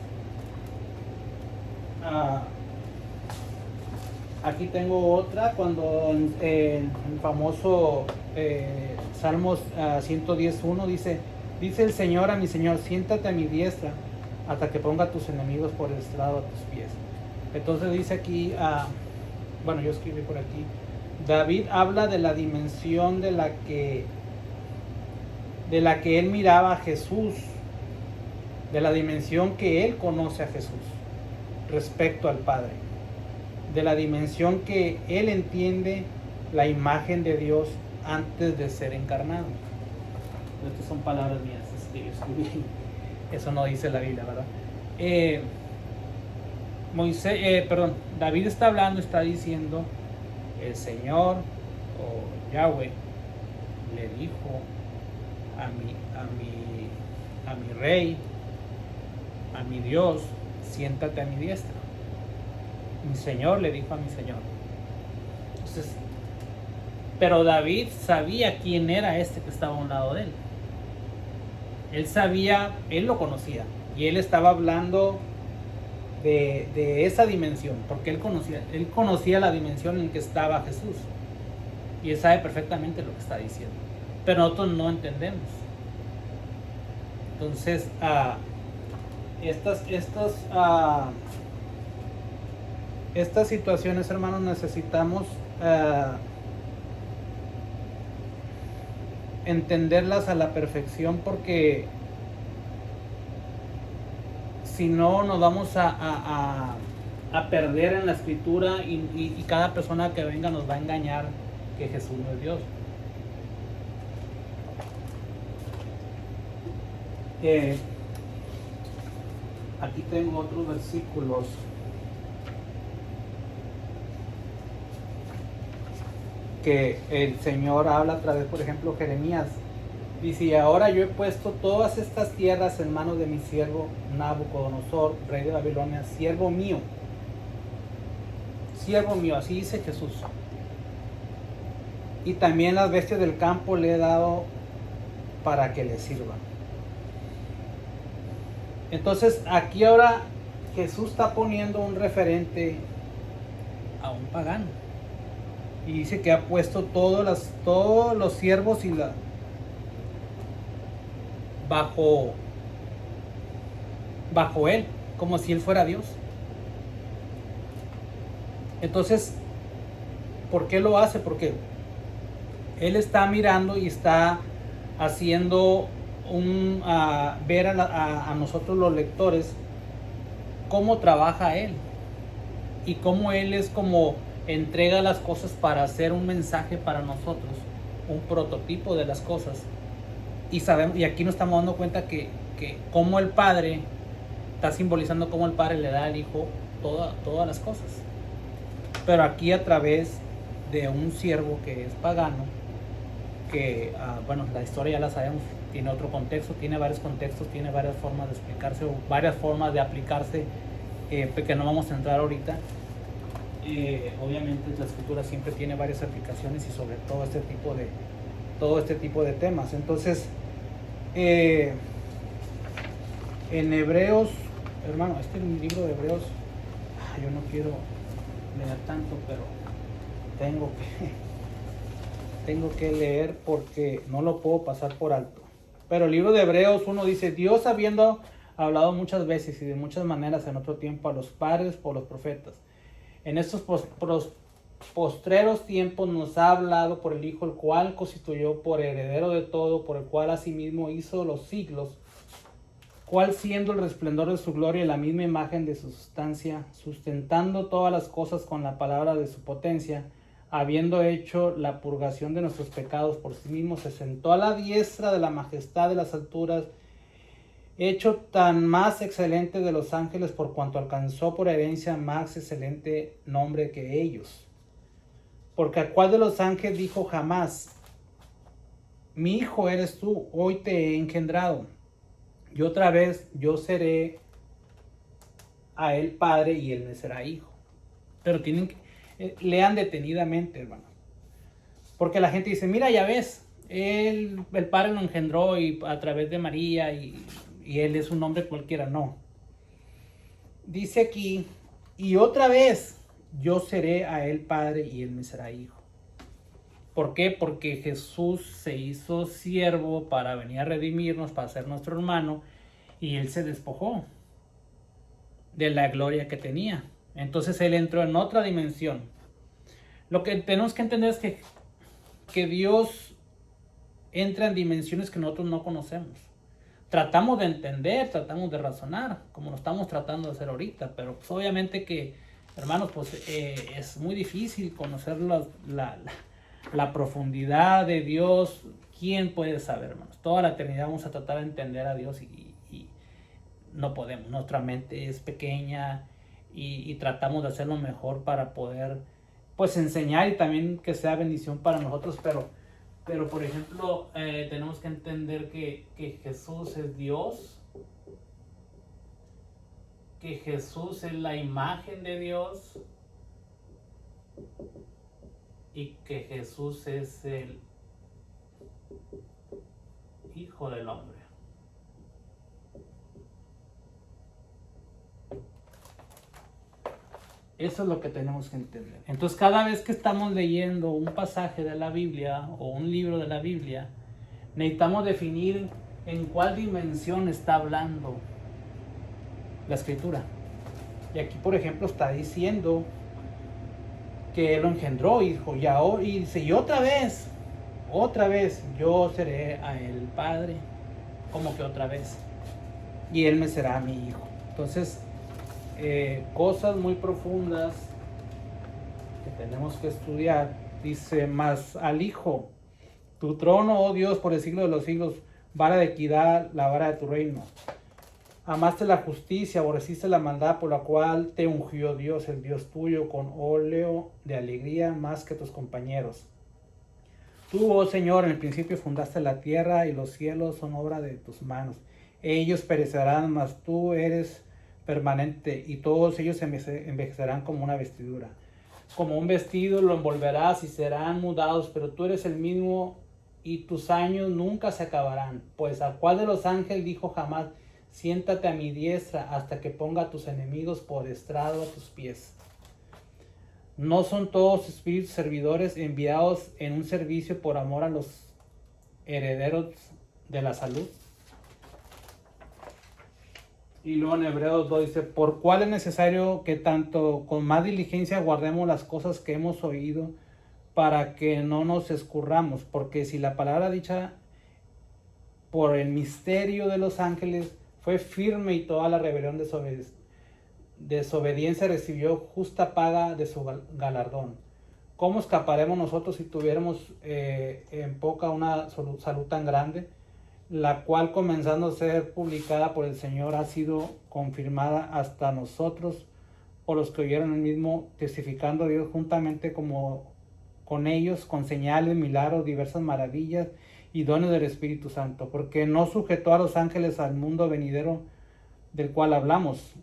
aquí tengo otra, cuando el famoso Salmos 110:1 dice el Señor a mi Señor: siéntate a mi diestra hasta que ponga a tus enemigos por el estrado a tus pies. Entonces dice aquí, yo escribí por aquí, David habla de la dimensión de la que él miraba a Jesús, de la dimensión que él conoce a Jesús respecto al Padre, de la dimensión que él entiende la imagen de Dios antes de ser encarnado. Estas son palabras mías, escribí. Eso no dice la Biblia, ¿verdad? David está hablando, está diciendo: el Señor o Yahweh le dijo a mi rey, a mi Dios: siéntate a mi diestra. Mi Señor le dijo a mi Señor. Entonces, pero David sabía quién era este que estaba a un lado de él. Él sabía, él lo conocía, y él estaba hablando de esa dimensión, porque él conocía la dimensión en que estaba Jesús, y él sabe perfectamente lo que está diciendo, pero nosotros no entendemos. Entonces, estas situaciones, hermanos, necesitamos entenderlas a la perfección, porque si no nos vamos a perder en la escritura, y cada persona que venga nos va a engañar que Jesús no es Dios. Aquí tengo otros versículos que el Señor habla a través, por ejemplo, Jeremías. Dice: y ahora yo he puesto todas estas tierras en manos de mi siervo Nabucodonosor, rey de Babilonia, siervo mío, así dice Jesús. Y también las bestias del campo le he dado para que le sirvan. Entonces aquí ahora Jesús está poniendo un referente a un pagano. Y dice que ha puesto todos los siervos y bajo él, como si él fuera Dios. Entonces, ¿por qué lo hace? Porque él está mirando y está haciendo ver a nosotros los lectores cómo trabaja él, y cómo él es como entrega las cosas para hacer un mensaje para nosotros, un prototipo de las cosas. Y sabemos, y aquí nos estamos dando cuenta que como el Padre está simbolizando cómo el Padre le da al Hijo todas las cosas. Pero aquí a través de un siervo que es pagano, que bueno, la historia ya la sabemos, tiene otro contexto, tiene varios contextos, tiene varias formas de explicarse, o varias formas de aplicarse, que no vamos a entrar ahorita. Obviamente la escritura siempre tiene varias aplicaciones, y sobre todo este tipo de temas. Entonces, en Hebreos, hermano, libro de Hebreos, yo no quiero leer tanto, pero tengo que leer porque no lo puedo pasar por alto. Pero el libro de Hebreos 1 dice: Dios, habiendo hablado muchas veces y de muchas maneras en otro tiempo a los padres por los profetas, en estos postreros tiempos nos ha hablado por el Hijo, el cual constituyó por heredero de todo, por el cual asimismo hizo los siglos, cual siendo el resplandor de su gloria y la misma imagen de su sustancia, sustentando todas las cosas con la palabra de su potencia, habiendo hecho la purgación de nuestros pecados por sí mismo, se sentó a la diestra de la majestad de las alturas, hecho tan más excelente de los ángeles, por cuanto alcanzó por herencia más excelente nombre que ellos. Porque a cuál de los ángeles dijo jamás: mi hijo eres tú, hoy te he engendrado. Y otra vez yo seré a él padre y él me será hijo. Pero tienen que lean detenidamente, hermano. Porque la gente dice: mira, ya ves, el padre lo engendró y a través de María, y él es un hombre cualquiera. No. Dice aquí: y otra vez yo seré a él padre y él me será hijo. ¿Por qué? Porque Jesús se hizo siervo para venir a redimirnos, para ser nuestro hermano, y él se despojó de la gloria que tenía. Entonces él entró en otra dimensión. Lo que tenemos que entender es que Dios entra en dimensiones que nosotros no conocemos. Tratamos de entender, tratamos de razonar, como lo estamos tratando de hacer ahorita, pero pues obviamente que, hermanos, pues es muy difícil conocer la profundidad de Dios. ¿Quién puede saber, hermanos? Toda la eternidad vamos a tratar de entender a Dios y no podemos. Nuestra mente es pequeña y tratamos de hacerlo mejor para poder, pues, enseñar y también que sea bendición para nosotros, pero por ejemplo, tenemos que entender que Jesús es Dios, que Jesús es la imagen de Dios, y que Jesús es el Hijo del Hombre. Eso es lo que tenemos que entender. Entonces, cada vez que estamos leyendo un pasaje de la Biblia o un libro de la Biblia, necesitamos definir en cuál dimensión está hablando la Escritura. Y aquí, por ejemplo, está diciendo que él lo engendró, y dijo, y dice, y otra vez otra vez yo seré a él padre, como que otra vez, y él me será mi hijo. Entonces, cosas muy profundas que tenemos que estudiar. Dice, mas al hijo, tu trono, oh Dios, por el siglo de los siglos, vara de equidad, la vara de tu reino. Amaste la justicia, aborreciste la maldad, por la cual te ungió Dios, el Dios tuyo, con óleo de alegría más que tus compañeros. Tú, oh Señor, en el principio fundaste la tierra y los cielos son obra de tus manos. Ellos perecerán, mas tú eres permanente, y todos ellos envejecerán como una vestidura. Como un vestido lo envolverás y serán mudados, pero tú eres el mismo y tus años nunca se acabarán. Pues ¿a cuál de los ángeles dijo jamás, siéntate a mi diestra hasta que ponga a tus enemigos por estrado a tus pies? ¿No son todos espíritus servidores enviados en un servicio por amor a los herederos de la salud? Y luego en Hebreos 2 dice, por cuál es necesario que tanto con más diligencia guardemos las cosas que hemos oído para que no nos escurramos, porque si la palabra dicha por el misterio de los ángeles fue firme y toda la rebelión desobediencia recibió justa paga de su galardón, ¿cómo escaparemos nosotros si tuviéramos en poca una salud tan grande? La cual, comenzando a ser publicada por el Señor, ha sido confirmada hasta nosotros por los que oyeron el mismo, testificando a Dios juntamente como con ellos, con señales, milagros, diversas maravillas y dones del Espíritu Santo, porque no sujetó a los ángeles al mundo venidero del cual hablamos.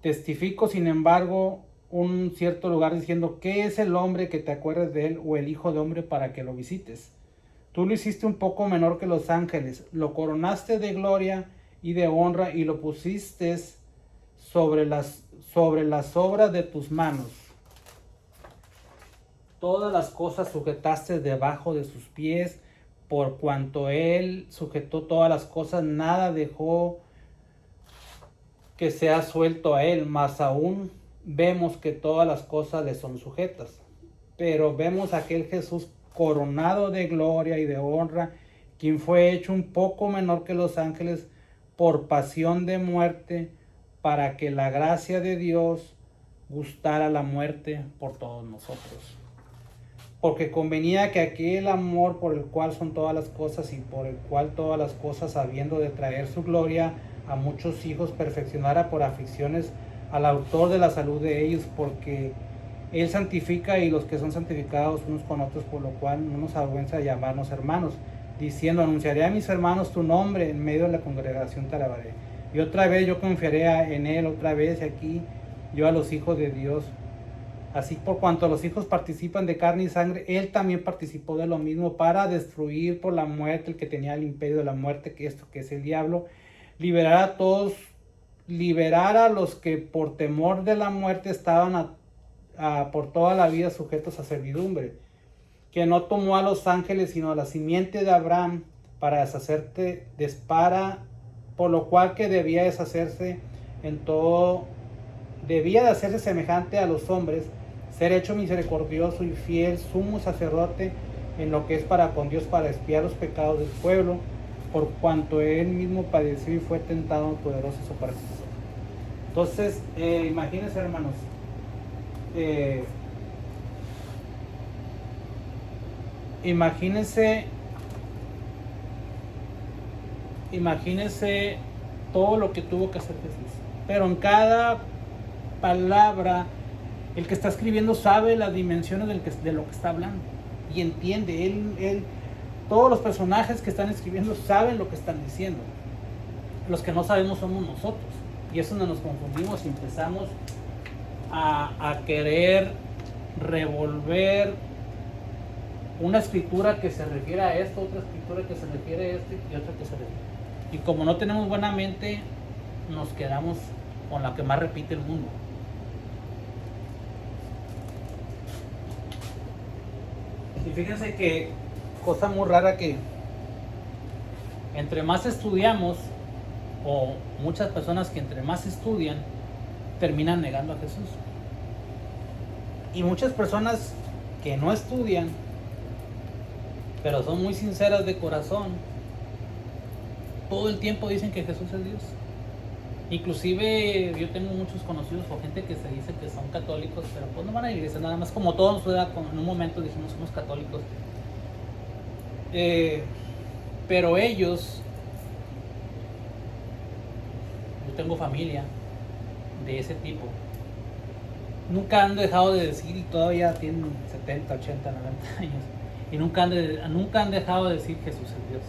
Testifico, sin embargo, un cierto lugar diciendo, ¿qué es el hombre que te acuerdes de él, o el hijo de hombre para que lo visites? Tú lo hiciste un poco menor que los ángeles, lo coronaste de gloria y de honra y lo pusiste sobre las obras de tus manos. Todas las cosas sujetaste debajo de sus pies, por cuanto él sujetó todas las cosas, nada dejó que sea suelto a él, mas aún vemos que todas las cosas le son sujetas. Pero vemos a aquel Jesús coronado de gloria y de honra, quien fue hecho un poco menor que los ángeles por pasión de muerte, para que la gracia de Dios gustara la muerte por todos nosotros. Porque convenía que aquel amor por el cual son todas las cosas y por el cual todas las cosas, habiendo de traer su gloria a muchos hijos, perfeccionara por aflicciones al autor de la salud de ellos, porque él santifica y los que son santificados unos con otros, por lo cual no nos avergüenza de llamarnos hermanos, diciendo, anunciaré a mis hermanos tu nombre, en medio de la congregación te alabaré. Y otra vez yo confiaré en él, otra vez aquí yo a los hijos de Dios. Así por cuanto los hijos participan de carne y sangre, él también participó de lo mismo, para destruir por la muerte el que tenía el imperio de la muerte, que es el diablo, liberar a los que por temor de la muerte estaban por toda la vida sujetos a servidumbre, que no tomó a los ángeles sino a la simiente de Abraham para deshacerte por lo cual que debía de hacerse semejante a los hombres, ser hecho misericordioso y fiel sumo sacerdote en lo que es para con Dios, para expiar los pecados del pueblo, por cuanto él mismo padeció y fue tentado en poderoso para sí. Entonces, imagínense, hermanos, imagínense todo lo que tuvo que hacer Jesús. Pero en cada palabra, el que está escribiendo sabe las dimensiones de lo que está hablando y entiende. Todos los personajes que están escribiendo saben lo que están diciendo. Los que no sabemos somos nosotros, y es donde nos confundimos y empezamos a querer revolver una escritura que se refiere a esto, otra escritura que se refiere a esto y otra que se refiere. Y como no tenemos buena mente, nos quedamos con la que más repite el mundo. Y fíjense que cosa muy rara, que entre más estudiamos, o muchas personas que entre más estudian, terminan negando a Jesús. Y muchas personas que no estudian pero son muy sinceras de corazón, todo el tiempo dicen que Jesús es Dios. Inclusive yo tengo muchos conocidos o gente que se dice que son católicos, pero pues no van a la iglesia, nada más como todos en un momento dijimos somos católicos. Pero ellos, yo tengo familia de ese tipo, nunca han dejado de decir, y todavía tienen 70, 80, 90 años, y nunca han dejado de decir Jesús es Dios.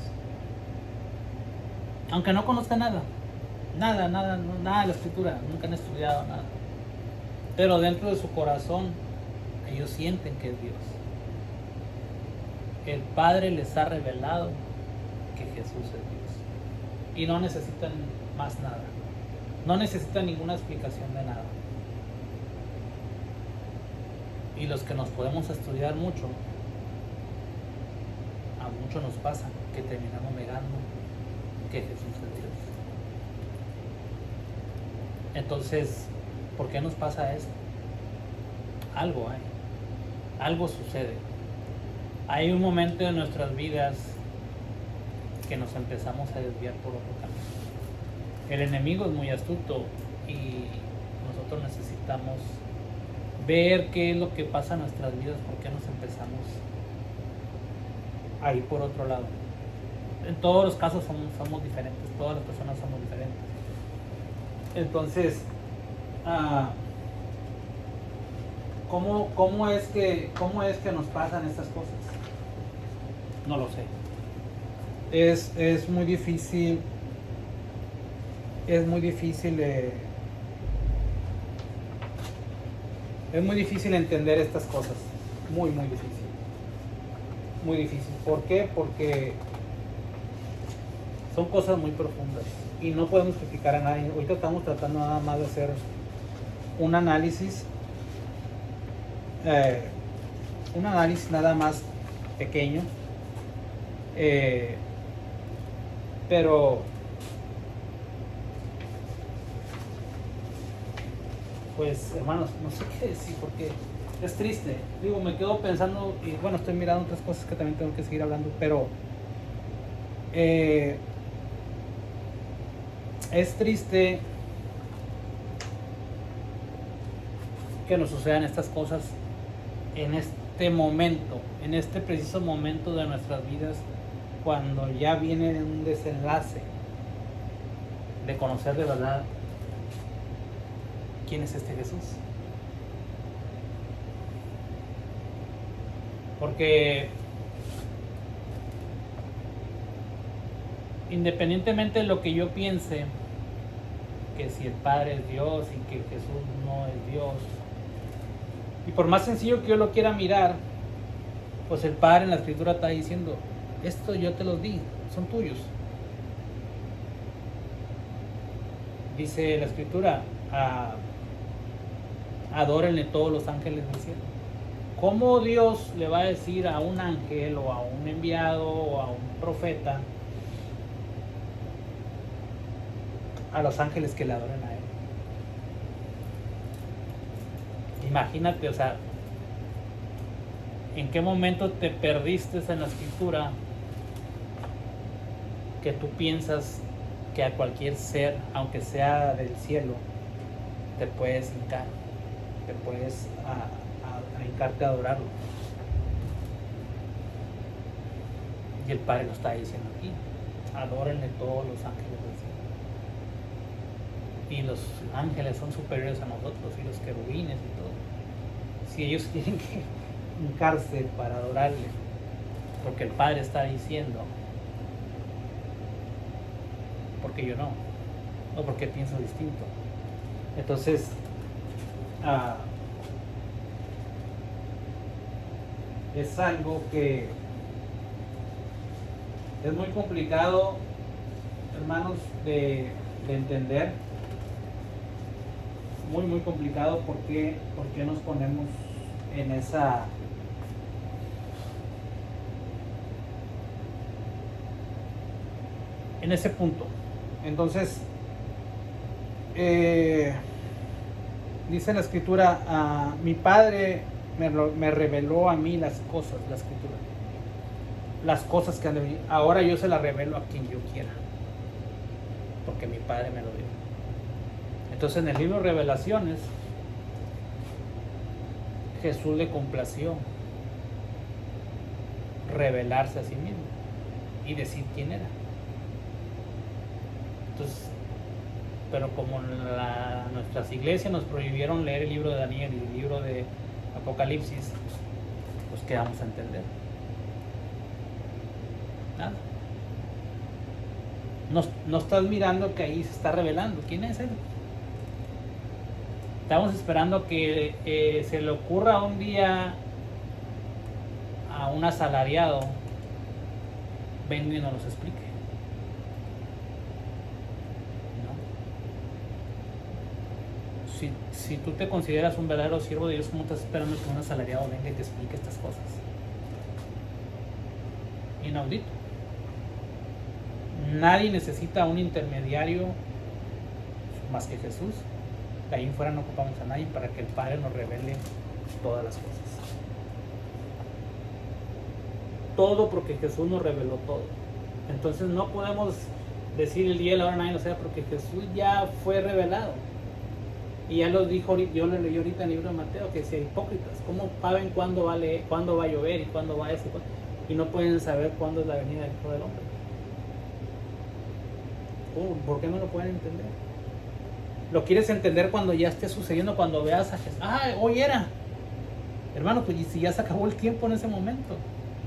Aunque no conozcan nada de la escritura, nunca han estudiado nada. Pero dentro de su corazón, ellos sienten que es Dios. El Padre les ha revelado que Jesús es Dios. Y no necesitan más nada. No necesitan ninguna explicación de nada. Y los que nos podemos estudiar mucho, a muchos nos pasa que terminamos negando que Jesús es Dios. Entonces, ¿por qué nos pasa esto? Algo hay, algo sucede. Hay un momento en nuestras vidas que nos empezamos a desviar por otro camino. El enemigo es muy astuto y nosotros necesitamos ver qué es lo que pasa en nuestras vidas, por qué nos empezamos a ir por otro lado. En todos los casos somos diferentes, todas las personas somos diferentes. Entonces, ¿cómo es que nos pasan estas cosas? No lo sé. Es muy difícil. Es muy difícil entender estas cosas. Muy difícil. Muy difícil. ¿Por qué? Porque son cosas muy profundas y no podemos criticar a nadie. Ahorita estamos tratando nada más de hacer un análisis nada más pequeño, pero pues hermanos, no sé qué decir porque es triste. Digo, me quedo pensando y bueno, estoy mirando otras cosas que también tengo que seguir hablando, pero es triste que nos sucedan estas cosas en este momento, en este preciso momento de nuestras vidas, cuando ya viene un desenlace de conocer de verdad quién es este Jesús. Porque independientemente de lo que yo piense, que si el Padre es Dios y que Jesús no es Dios, y por más sencillo que yo lo quiera mirar, pues el Padre en la Escritura está diciendo, esto yo te los di, son tuyos. Dice la Escritura, adórenle todos los ángeles del cielo. ¿Cómo Dios le va a decir a un ángel o a un enviado o a un profeta, a los ángeles que le adoren a él? Imagínate, o sea, ¿en qué momento te perdiste en la Escritura que tú piensas que a cualquier ser, aunque sea del cielo, te puedes hincar, te puedes hincarte a adorarlo? Y el Padre lo está diciendo aquí, adórenle todos los ángeles del cielo. Y los ángeles son superiores a nosotros, y los querubines y todo. Si ellos tienen que hincarse para adorarle, porque el Padre está diciendo, porque yo no, o porque pienso distinto. Entonces, es algo que es muy complicado, hermanos, de entender. Muy complicado. ¿Por qué nos ponemos en ese punto? Entonces, dice la Escritura, mi Padre me reveló a mí las cosas, la Escritura. las cosas que han de venir. Ahora yo se las revelo a quien yo quiera, porque mi Padre me lo dio. Entonces en el libro de Revelaciones, Jesús le complació revelarse a sí mismo y decir quién era. Entonces, pero como nuestras iglesias nos prohibieron leer el libro de Daniel y el libro de Apocalipsis, pues ¿qué vamos a entender? Nada. No estás mirando que ahí se está revelando quién es él. Estamos esperando que se le ocurra un día a un asalariado venga y nos los explique. ¿No? Si tú te consideras un verdadero siervo de Dios, ¿cómo estás esperando que un asalariado venga y te explique estas cosas? Inaudito. Nadie necesita un intermediario más que Jesús. De ahí en fuera no ocupamos a nadie para que el Padre nos revele todas las cosas. Todo porque Jesús nos reveló todo. Entonces no podemos decir el día y la hora nadie lo sabe, porque Jesús ya fue revelado. Y ya lo dijo, yo lo leí ahorita en el libro de Mateo, que decía hipócritas, ¿cómo saben cuándo va a llover y cuándo va eso? Y no pueden saber cuándo es la venida del Hijo del Hombre. ¿Por qué no lo pueden entender? Lo quieres entender cuando ya esté sucediendo, cuando veas a Jesús. Hoy era. Hermano, pues si ya se acabó el tiempo en ese momento.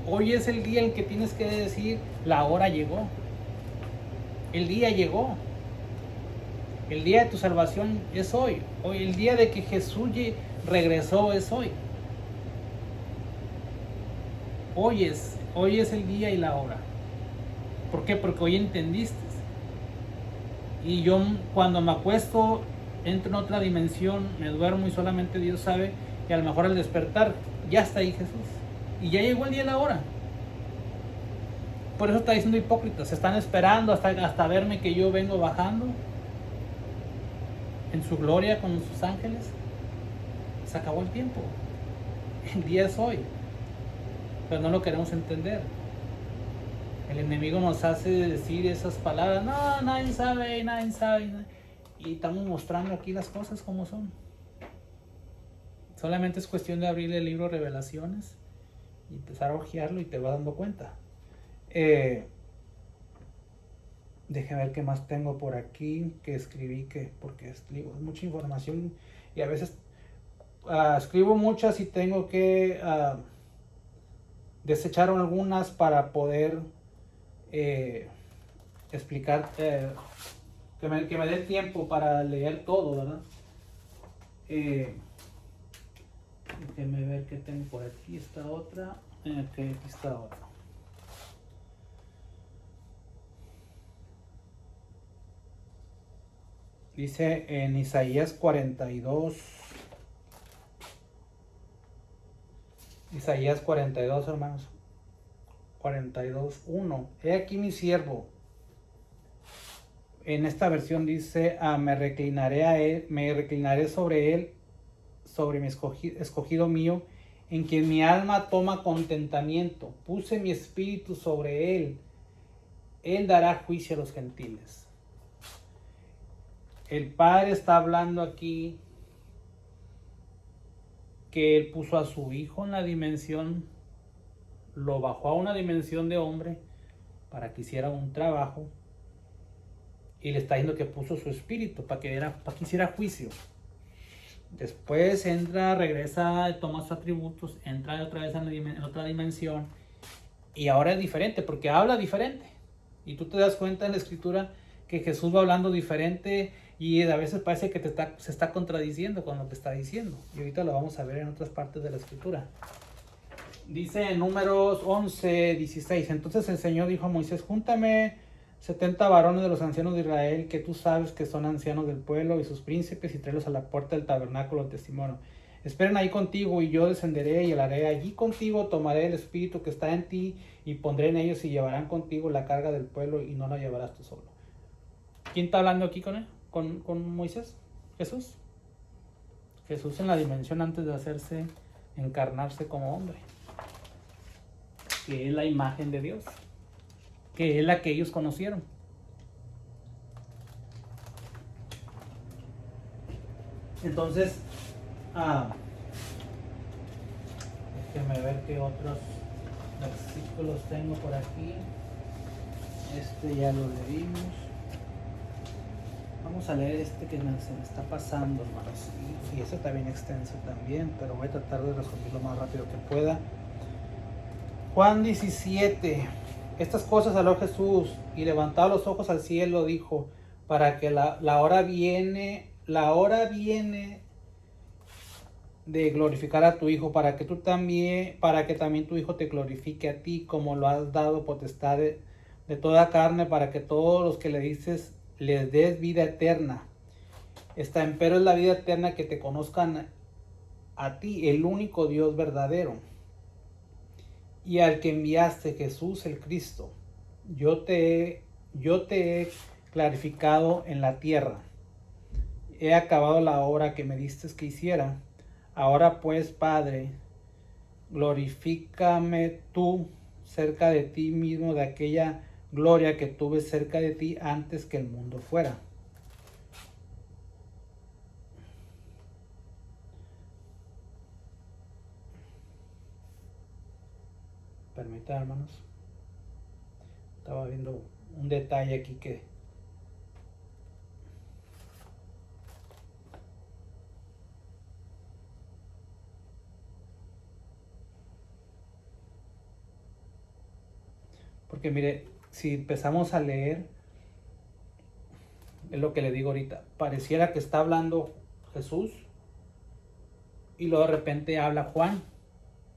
Hoy es el día en que tienes que decir, la hora llegó. El día llegó. El día de tu salvación es hoy. Hoy, el día de que Jesús regresó es hoy. Hoy es el día y la hora. ¿Por qué? Porque hoy entendiste. Y yo cuando me acuesto, entro en otra dimensión, me duermo y solamente Dios sabe, y a lo mejor al despertar, ya está ahí Jesús. Y ya llegó el día y la hora. Por eso está diciendo hipócritas, se están esperando hasta verme que yo vengo bajando en su gloria con sus ángeles. Se acabó el tiempo. El día es hoy. Pero no lo queremos entender. El enemigo nos hace decir esas palabras, no, nadie sabe. Y estamos mostrando aquí las cosas como son. Solamente es cuestión de abrir el libro de Revelaciones y empezar a hojearlo y te vas dando cuenta. Déjame ver qué más tengo por aquí que escribí, porque escribo mucha información y a veces escribo muchas y tengo que desechar algunas para poder explicar, que me dé tiempo para leer todo, ¿verdad? Déjenme ver qué tengo por aquí. Esta otra. Aquí está otra. Dice en Isaías 42. Isaías 42, hermanos. 42:1. He aquí mi siervo. En esta versión dice, me reclinaré sobre él, sobre mi escogido mío, en quien mi alma toma contentamiento. Puse mi espíritu sobre él. Él dará juicio a los gentiles. El Padre está hablando aquí que Él puso a su Hijo en la dimensión, lo bajó a una dimensión de hombre para que hiciera un trabajo, y le está diciendo que puso su espíritu para que hiciera juicio. Después entra, regresa, toma sus atributos, entra otra vez en otra dimensión, y ahora es diferente porque habla diferente. Y tú te das cuenta en la escritura que Jesús va hablando diferente, y a veces parece que se está contradiciendo con lo que está diciendo. Y ahorita lo vamos a ver en otras partes de la escritura. Dice en Números 11:16. Entonces el Señor dijo a Moisés, júntame 70 varones de los ancianos de Israel, que tú sabes que son ancianos del pueblo, y sus príncipes, y tráelos a la puerta del tabernáculo del testimonio. Esperen ahí contigo, y yo descenderé y haré allí contigo, tomaré el espíritu que está en ti, y pondré en ellos, y llevarán contigo la carga del pueblo, y no la llevarás tú solo. ¿Quién está hablando aquí con él? ¿Con Moisés? Jesús. Jesús en la dimensión antes de encarnarse como hombre. que es la imagen de Dios, que es la que ellos conocieron. Entonces, déjenme ver qué otros versículos tengo por aquí. Este ya lo leímos. Vamos a leer este que se me está pasando, hermanos. Y este está bien extenso también, pero voy a tratar de resolverlo lo más rápido que pueda. Juan 17. Estas cosas habló Jesús y levantado los ojos al cielo dijo, para que la hora viene de glorificar a tu Hijo, para que también tu Hijo te glorifique a ti, como lo has dado potestad de toda carne, para que todos los que le dices les des vida eterna. Esta empero es la vida eterna, que te conozcan a ti, el único Dios verdadero, y al que enviaste, Jesús el Cristo. Yo te he clarificado en la tierra. He acabado la obra que me diste que hiciera. Ahora pues, Padre, glorifícame tú cerca de ti mismo, de aquella gloria que tuve cerca de ti antes que el mundo fuera. Permítanme, hermanos. Estaba viendo un detalle aquí que... Porque mire, si empezamos a leer, es lo que le digo ahorita, pareciera que está hablando Jesús y luego de repente habla Juan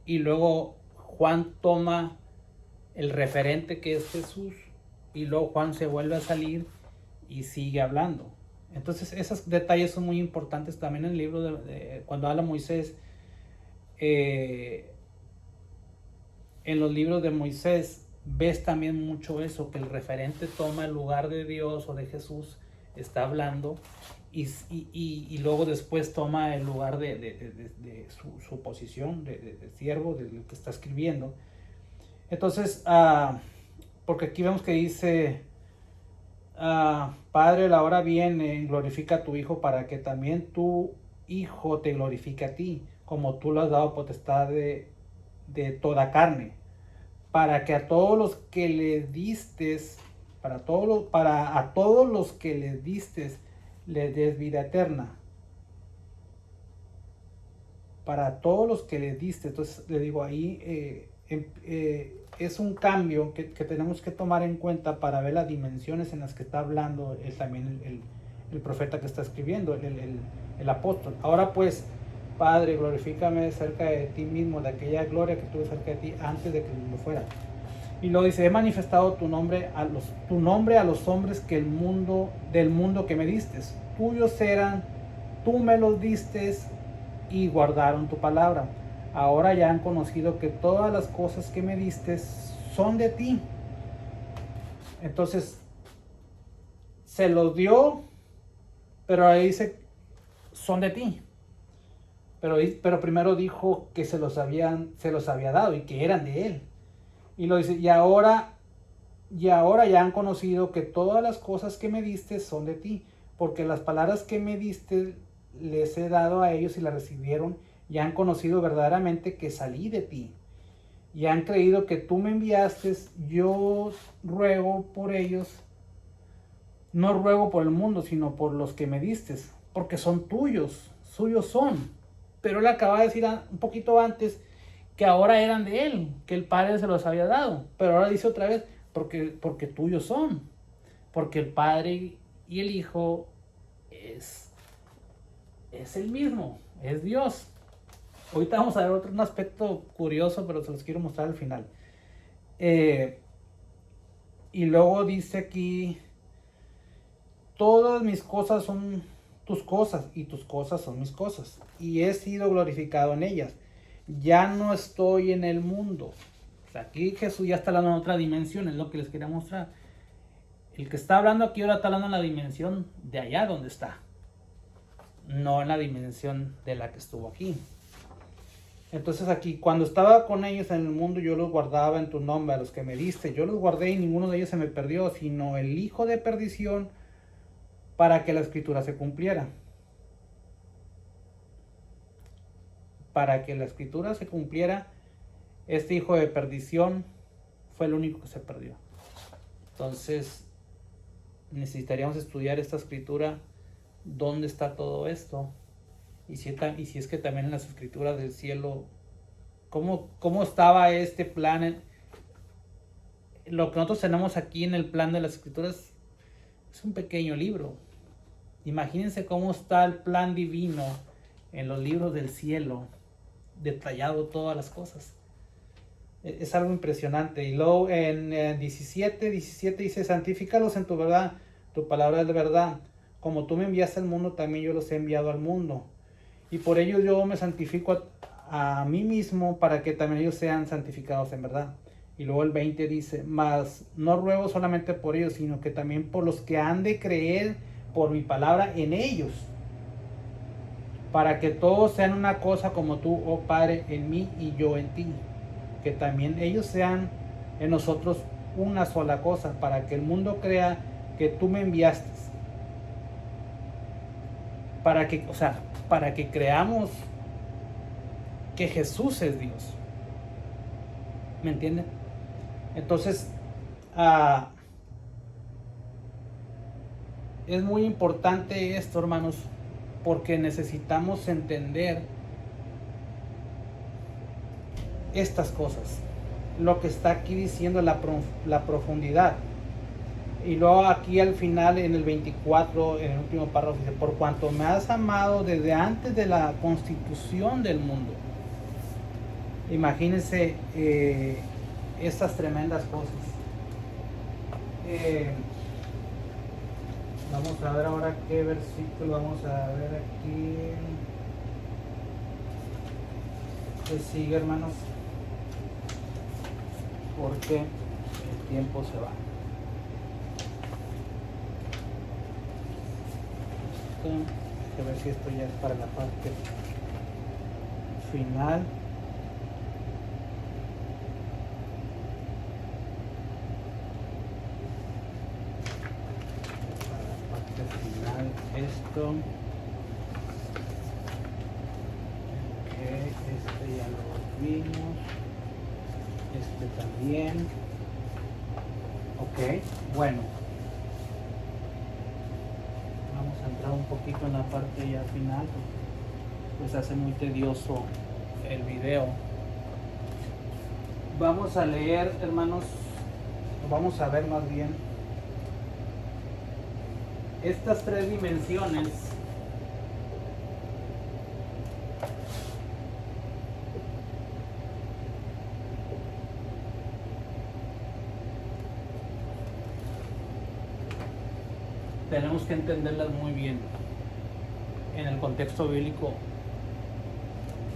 y luego Juan toma el referente que es Jesús y luego Juan se vuelve a salir y sigue hablando. Entonces esos detalles son muy importantes también en el libro cuando habla Moisés. En los libros de Moisés ves también mucho eso, que el referente toma el lugar de Dios o de Jesús, está hablando y luego después toma el lugar de su posición de siervo, de lo que está escribiendo. Entonces, porque aquí vemos que dice, Padre, la hora viene, glorifica a tu Hijo, para que también tu Hijo te glorifique a ti, como tú le has dado potestad de toda carne, para que a todos los que le distes, a todos los que le distes, les des vida eterna. Para todos los que le diste. Entonces le digo ahí, es un cambio que tenemos que tomar en cuenta para ver las dimensiones en las que está hablando también el profeta que está escribiendo, el apóstol. Ahora pues, Padre, glorifícame cerca de ti mismo, de aquella gloria que tuve cerca de ti antes de que el mundo fuera. Y luego dice, he manifestado tu nombre a los hombres del mundo que me diste. Tuyos eran, tú me los diste y guardaron tu palabra. Ahora ya han conocido que todas las cosas que me diste son de ti. Entonces, se los dio, pero ahí dice, son de ti. Pero primero dijo que se los había dado y que eran de él. Y lo dice, y ahora ya han conocido que todas las cosas que me diste son de ti, porque las palabras que me diste les he dado a ellos y las recibieron, y han conocido verdaderamente que salí de ti, y han creído que tú me enviaste. Yo ruego por ellos, no ruego por el mundo, sino por los que me diste, porque son tuyos, suyos son. Pero él acaba de decir un poquito antes que ahora eran de él, que el Padre se los había dado. Pero ahora dice otra vez, porque tuyos son. Porque el Padre y el Hijo es el mismo, es Dios. Ahorita vamos a ver un aspecto curioso, pero se los quiero mostrar al final. Y luego dice aquí, todas mis cosas son tus cosas y tus cosas son mis cosas, y he sido glorificado en ellas. Ya no estoy en el mundo. O sea, aquí Jesús ya está hablando en otra dimensión, es lo que les quería mostrar. El que está hablando aquí ahora está hablando en la dimensión de allá donde está, no en la dimensión de la que estuvo aquí. Entonces aquí, cuando estaba con ellos en el mundo, yo los guardaba en tu nombre, a los que me diste. Yo los guardé y ninguno de ellos se me perdió, sino el hijo de perdición, para que la escritura se cumpliera. Para que la escritura se cumpliera, este hijo de perdición fue el único que se perdió. Entonces, necesitaríamos estudiar esta escritura, dónde está todo esto, y si es que también en las escrituras del cielo, cómo estaba este plan. Lo que nosotros tenemos aquí en el plan de las escrituras es un pequeño libro. Imagínense cómo está el plan divino en los libros del cielo, detallado todas las cosas. Es algo impresionante. Y luego en 17 dice: santifícalos en tu verdad, tu palabra es de verdad. Como tú me enviaste al mundo, también yo los he enviado al mundo. Y por ello yo me santifico a mí mismo, para que también ellos sean santificados en verdad. Y luego el 20 dice: mas no ruego solamente por ellos, sino que también por los que han de creer por mi palabra en ellos, para que todos sean una cosa, como tú, oh Padre, en mí y yo en ti. Que también ellos sean en nosotros una sola cosa, para que el mundo crea que tú me enviaste. Para que creamos que Jesús es Dios. ¿Me entienden? Entonces, es muy importante esto, hermanos, porque necesitamos entender estas cosas, lo que está aquí diciendo, la profundidad. Y luego aquí al final, en el 24, en el último párrafo, dice: por cuanto me has amado desde antes de la constitución del mundo. Imagínense estas tremendas cosas. Vamos a ver ahora qué versículo vamos a ver aquí. Que sigue, hermanos, porque el tiempo se va. A ver si esto ya es para la parte final. Para la parte final esto. Este ya lo vimos. Este también. Ok, bueno. Vamos a entrar un poquito en la parte ya final, pues hace muy tedioso el video. Vamos a leer, hermanos, vamos a ver más bien estas tres dimensiones tenemos que entenderlas muy bien en el contexto bíblico.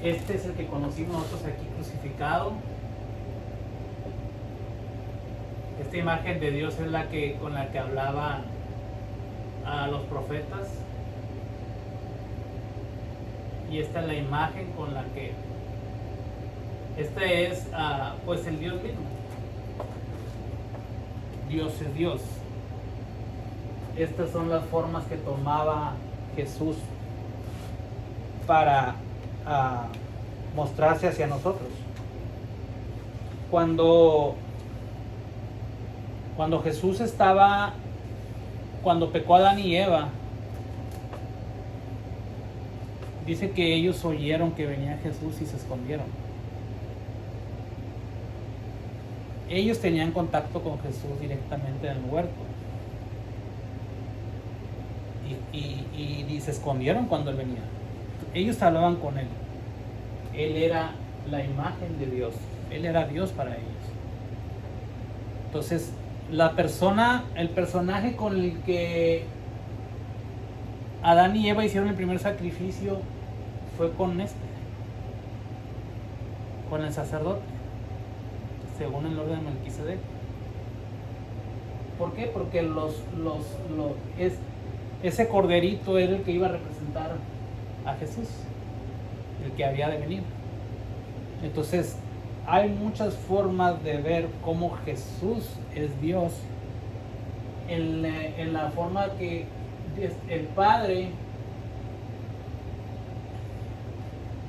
Este es el que conocimos nosotros aquí crucificado. Esta imagen de Dios es con la que hablaban a los profetas. Y esta es la imagen con la que este es pues el Dios mismo. Dios es Dios. Estas son las formas que tomaba Jesús para mostrarse hacia nosotros. Cuando Jesús cuando pecó Adán y Eva, dice que ellos oyeron que venía Jesús y se escondieron. Ellos tenían contacto con Jesús directamente en el huerto. Y se escondieron cuando Él venía. Ellos hablaban con Él. Él era la imagen de Dios. Él era Dios para ellos. Entonces, el personaje con el que Adán y Eva hicieron el primer sacrificio fue con el sacerdote, según el orden de Melquisedec. ¿Por qué? Porque ese corderito era el que iba a representar a Jesús, el que había de venir. Entonces, hay muchas formas de ver cómo Jesús es Dios. En la forma que el Padre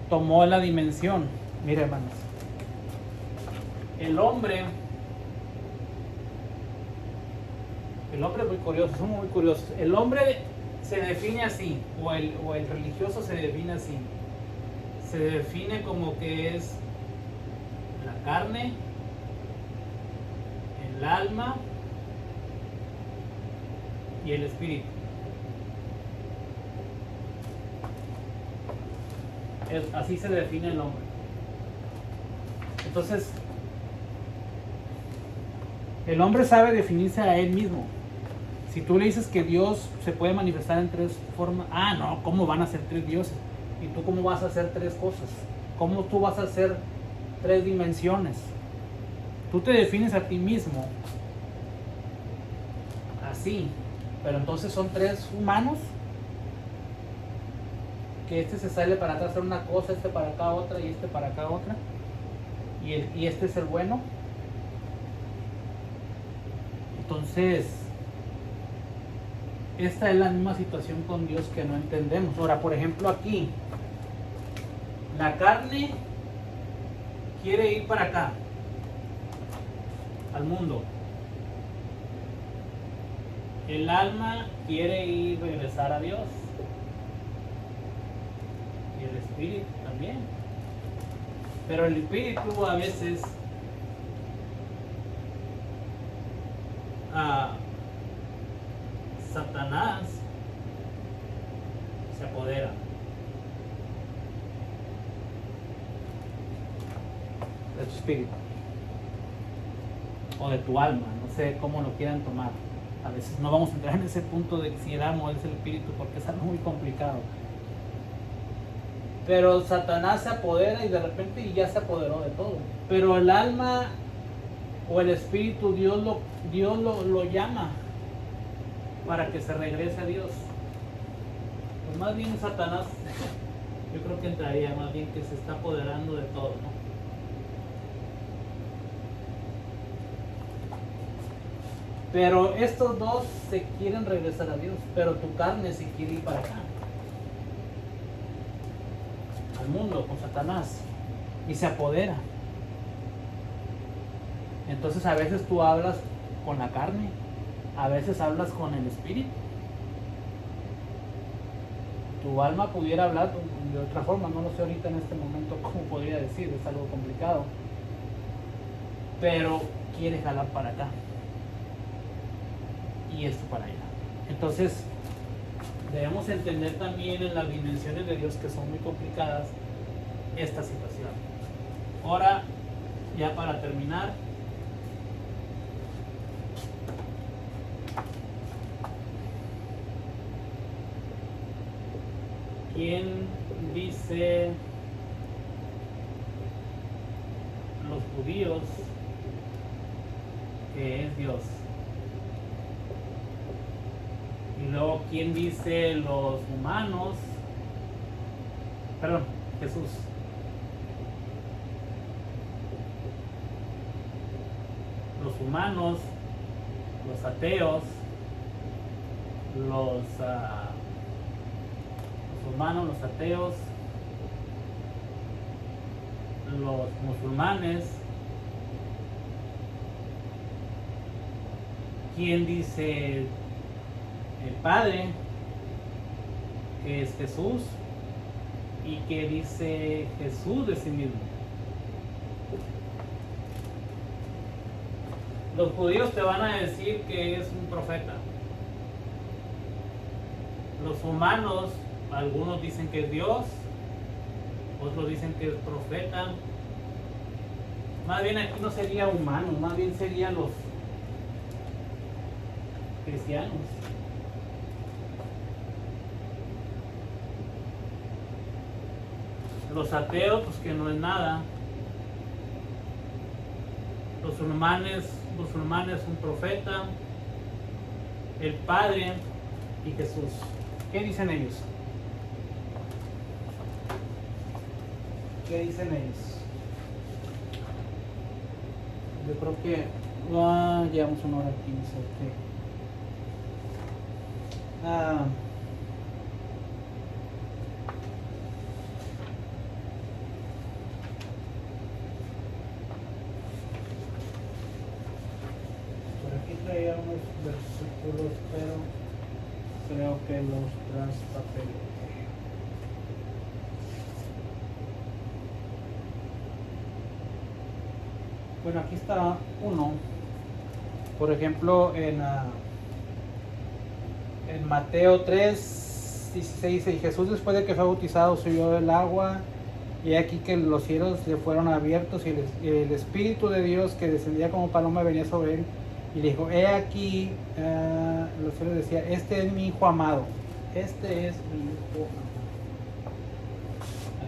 tomó la dimensión. Mire, hermanos, el hombre es muy curioso, somos muy curiosos. El hombre se define así, o el religioso se define así. Se define como que es la carne, el alma y el espíritu. Así se define el hombre. Entonces, el hombre sabe definirse a él mismo. Si tú le dices que Dios se puede manifestar en tres formas, no, ¿cómo van a ser tres dioses? ¿Y tú cómo vas a hacer tres cosas? ¿Cómo tú vas a hacer tres dimensiones? Tú te defines a ti mismo así, pero entonces son tres humanos, que este se sale para acá a hacer una cosa, este para acá otra y este para acá otra, y este es el bueno. Entonces, esta es la misma situación con Dios que no entendemos. Ahora, por ejemplo, aquí la carne quiere ir para acá, al mundo. El alma quiere ir regresar a Dios. Y el espíritu también. Pero el espíritu a veces Satanás se apodera de tu espíritu o de tu alma, no sé cómo lo quieran tomar. A veces no vamos a entrar en ese punto de si el alma es el espíritu, porque es algo muy complicado. Pero Satanás se apodera y de repente ya se apoderó de todo. Pero el alma o el espíritu, Dios lo llama para que se regrese a Dios. Pues más bien Satanás, yo creo que entraría más bien que se está apoderando de todo, ¿no? Pero estos dos se quieren regresar a Dios, pero tu carne se quiere ir para acá, al mundo con Satanás, y se apodera. Entonces a veces tú hablas con la carne, a veces hablas con el espíritu. Tu alma pudiera hablar de otra forma, no lo sé ahorita en este momento cómo podría decir, es algo complicado, pero quiere jalar para acá y esto para allá. Entonces debemos entender también en las dimensiones de Dios, que son muy complicadas, esta situación. Ahora, ya para terminar, ¿quién dice los judíos que es Dios? Y luego, ¿quién dice los humanos? Perdón, Jesús. Los humanos, los ateos, los humanos, los ateos, los musulmanes. ¿Quién dice el Padre, que es Jesús? ¿Y qué dice Jesús de sí mismo? Los judíos te van a decir que es un profeta. Los humanos, algunos dicen que es Dios, otros dicen que es profeta. Más bien aquí no sería humano, más bien serían los cristianos. Los ateos, pues que no es nada. Los musulmanes un profeta, el Padre y Jesús. ¿Qué dicen ellos? ¿Qué dicen ellos? Yo creo que llevamos 1 hora 15. Ok. Ah, por aquí traía unos versículos, pero creo que los traspapelé. Bueno, aquí está uno. Por ejemplo, en Mateo 3:16 dice: y Jesús, después de que fue bautizado, subió del agua, y aquí que los cielos le fueron abiertos, y el Espíritu de Dios que descendía como paloma venía sobre él, y le dijo: he aquí, los cielos decía: este es mi hijo amado, este es mi hijo amado.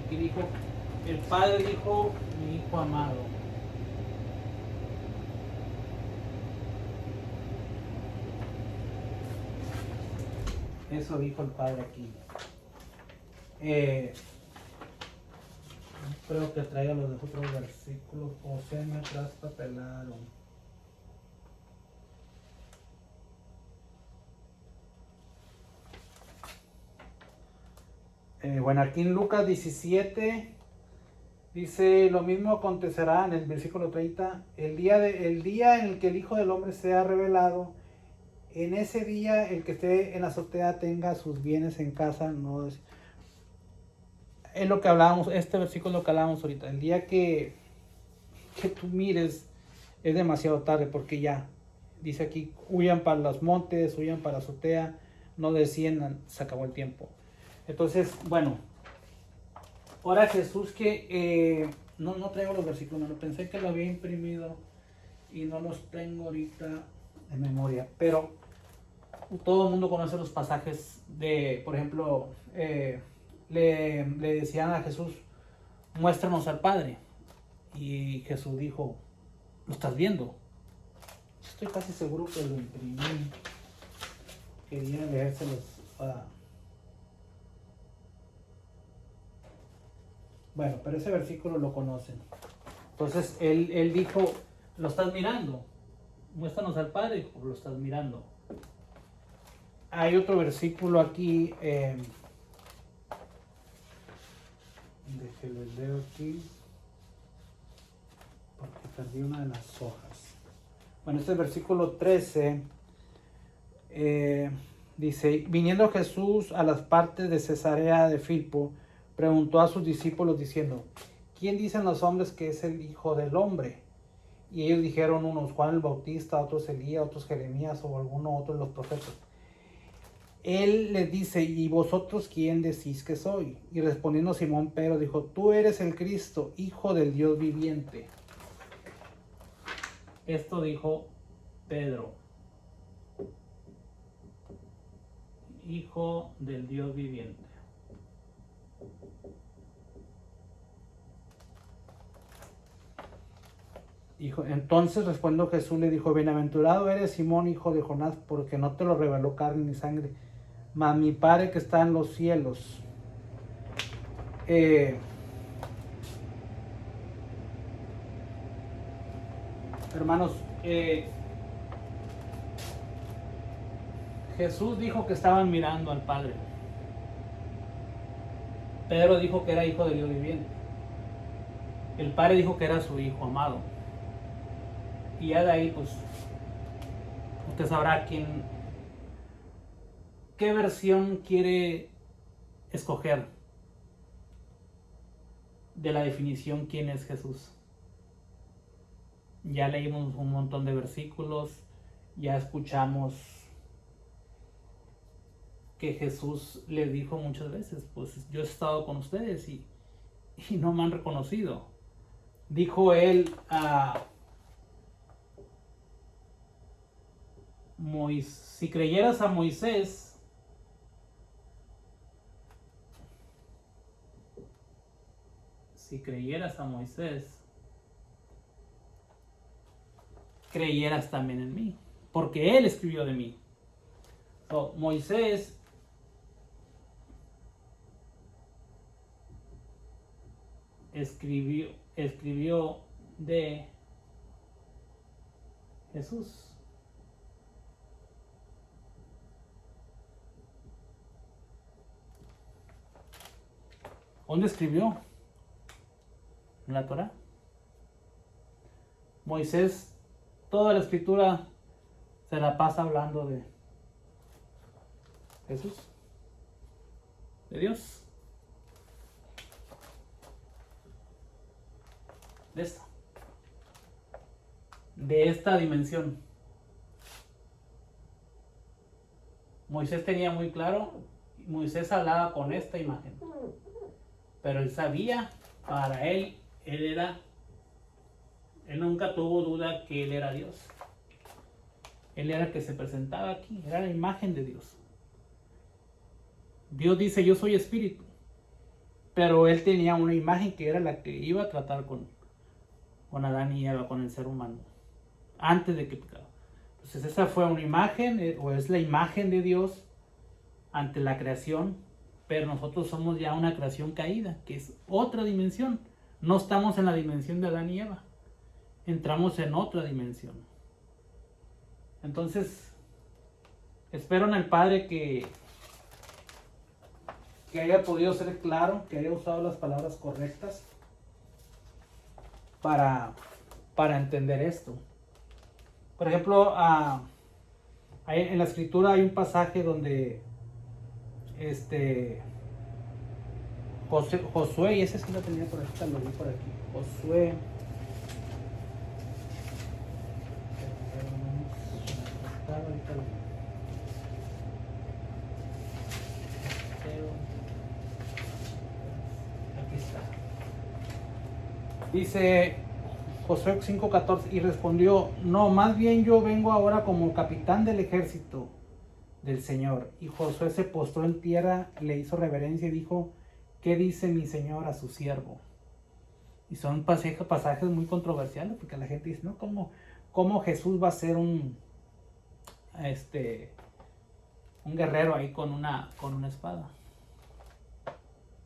Aquí dijo, el Padre dijo: mi hijo amado. Eso dijo el Padre aquí. Creo que traiga los otros versículos, o se me traspapelaron. Bueno, aquí en Lucas 17 dice: lo mismo acontecerá en el versículo 30, el día en el que el Hijo del Hombre sea revelado. En ese día el que esté en la azotea tenga sus bienes en casa. No es lo que hablábamos, este versículo es lo que hablábamos ahorita. El día que tú mires es demasiado tarde, porque ya dice aquí: huyan para los montes, huyan para la azotea, no desciendan, se acabó el tiempo. Entonces, bueno, ahora Jesús que no traigo los versículos, no, pensé que lo había imprimido y no los tengo ahorita en memoria, pero todo el mundo conoce los pasajes de, por ejemplo, le decían a Jesús: muéstranos al Padre, y Jesús dijo: ¿lo estás viendo? Estoy casi seguro que lo imprimí, quería leérselos. Bueno, pero ese versículo lo conocen. Entonces él dijo: ¿lo estás mirando? Muéstranos al Padre. Dijo: lo estás mirando. Hay otro versículo aquí, que les leo aquí, porque perdí una de las hojas. Bueno, este versículo 13 dice: viniendo Jesús a las partes de Cesarea de Filipo, preguntó a sus discípulos diciendo: ¿quién dicen los hombres que es el Hijo del Hombre? Y ellos dijeron, unos Juan el Bautista, otros Elías, otros Jeremías, o alguno otro de los profetas. Él les dice: ¿y vosotros quién decís que soy? Y respondiendo Simón Pedro dijo: tú eres el Cristo, Hijo del Dios viviente. Esto dijo Pedro: Hijo del Dios viviente. Entonces respondiendo Jesús le dijo: bienaventurado eres, Simón, hijo de Jonás, porque no te lo reveló carne ni sangre, mas mi Padre que está en los cielos. Hermanos, Jesús dijo que estaban mirando al Padre. Pedro dijo que era hijo de Dios viviente. El Padre dijo que era su hijo amado. Y ya de ahí, pues, usted sabrá qué versión quiere escoger de la definición quién es Jesús. Ya leímos un montón de versículos, ya escuchamos que Jesús les dijo muchas veces: pues yo he estado con ustedes y no me han reconocido. Dijo él a Moisés: si creyeras a Moisés, creyeras también en mí, porque él escribió de mí. Moisés escribió de Jesús. ¿Dónde escribió? En la Torá. Moisés, toda la escritura se la pasa hablando de Jesús, de Dios, de esta dimensión. Moisés tenía muy claro, Moisés hablaba con esta imagen, pero él sabía, para él nunca tuvo duda que él era Dios. Él era el que se presentaba aquí, era la imagen de Dios. Dios dice, yo soy espíritu, pero él tenía una imagen que era la que iba a tratar con Adán y Eva, con el ser humano, antes de que pecara. Entonces esa fue una imagen, o es la imagen de Dios ante la creación, pero nosotros somos ya una creación caída, que es otra dimensión. No estamos en la dimensión de Adán y Eva, entramos en otra dimensión. Entonces, espero en el Padre que haya podido ser claro, que haya usado las palabras correctas para entender esto. Por ejemplo, en la escritura hay un pasaje donde Josué, y ese sí lo tenía por aquí, lo vi por aquí. Josué. Aquí está. Dice Josué 5:14, y respondió, no, más bien yo vengo ahora como capitán del ejército del Señor. Y Josué se postró en tierra, le hizo reverencia y dijo, ¿qué dice mi Señor a su siervo? Y son pasajes muy controversiales, porque la gente dice, no, ¿cómo Jesús va a ser un guerrero ahí con una espada?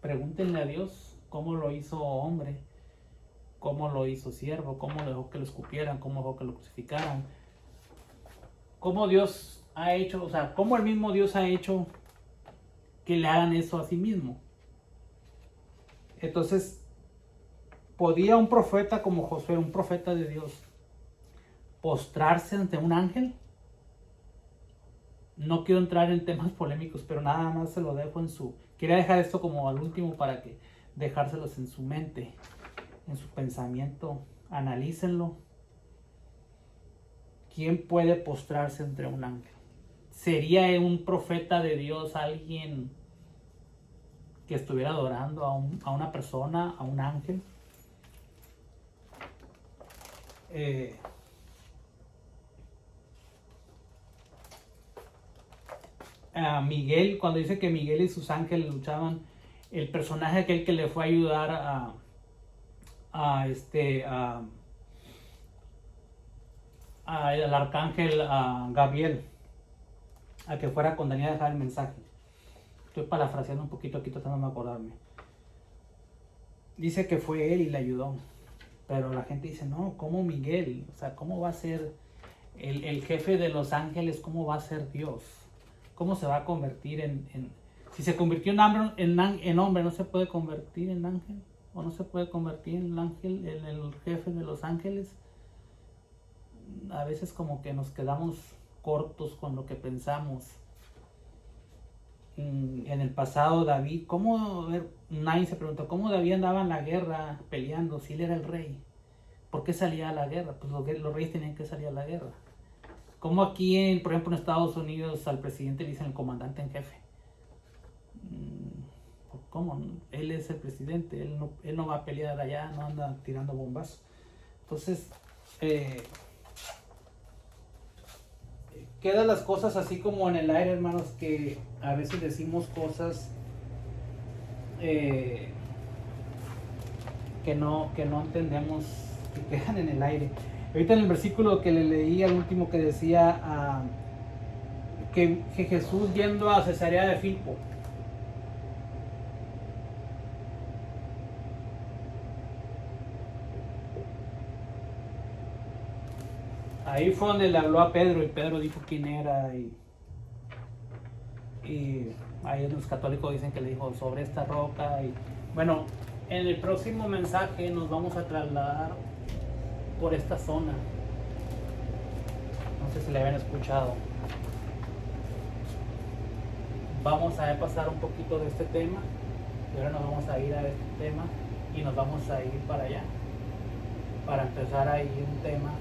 Pregúntenle a Dios cómo lo hizo hombre, cómo lo hizo siervo, cómo dejó que lo escupieran, cómo dejó que lo crucificaran, cómo Dios ha hecho, o sea, cómo el mismo Dios ha hecho que le hagan eso a sí mismo. Entonces, ¿podía un profeta como Josué, un profeta de Dios, postrarse ante un ángel? No quiero entrar en temas polémicos, pero nada más se lo dejo quería dejar esto como al último para que dejárselos en su mente, en su pensamiento, analícenlo. ¿Quién puede postrarse entre un ángel? ¿Sería un profeta de Dios alguien que estuviera adorando a una persona, a un ángel? Miguel, cuando dice que Miguel y sus ángeles luchaban, el personaje aquel que le fue a ayudar al arcángel Gabriel a que fuera con Daniel a dejar el mensaje. Estoy parafraseando un poquito aquí, tratando de acordarme. Dice que fue él y le ayudó, pero la gente dice, no, ¿cómo Miguel? O sea, ¿cómo va a ser el jefe de los ángeles? ¿Cómo va a ser Dios? ¿Cómo se va a convertir si se convirtió en hombre, no se puede convertir en ángel? ¿O no se puede convertir en el ángel, en el jefe de los ángeles? A veces como que nos quedamos cortos con lo que pensamos. En el pasado David, nadie se preguntó cómo David andaba en la guerra peleando si él era el rey. ¿Por qué salía a la guerra? Pues los reyes tenían que salir a la guerra. Como aquí, por ejemplo, en Estados Unidos al presidente le dicen el comandante en jefe. ¿Cómo? Él es el presidente, él no va a pelear allá, no anda tirando bombas. Entonces, quedan las cosas así como en el aire, hermanos, que a veces decimos cosas que no entendemos, que quedan en el aire. Ahorita en el versículo que le leí al último, que decía que Jesús yendo a Cesarea de Filipo, ahí fue donde le habló a Pedro y Pedro dijo quién era y ahí los católicos dicen que le dijo sobre esta roca. Y bueno, en el próximo mensaje nos vamos a trasladar por esta zona. No sé si le habían escuchado. Vamos a pasar un poquito de este tema y ahora nos vamos a ir a este tema y nos vamos a ir para allá para empezar ahí un tema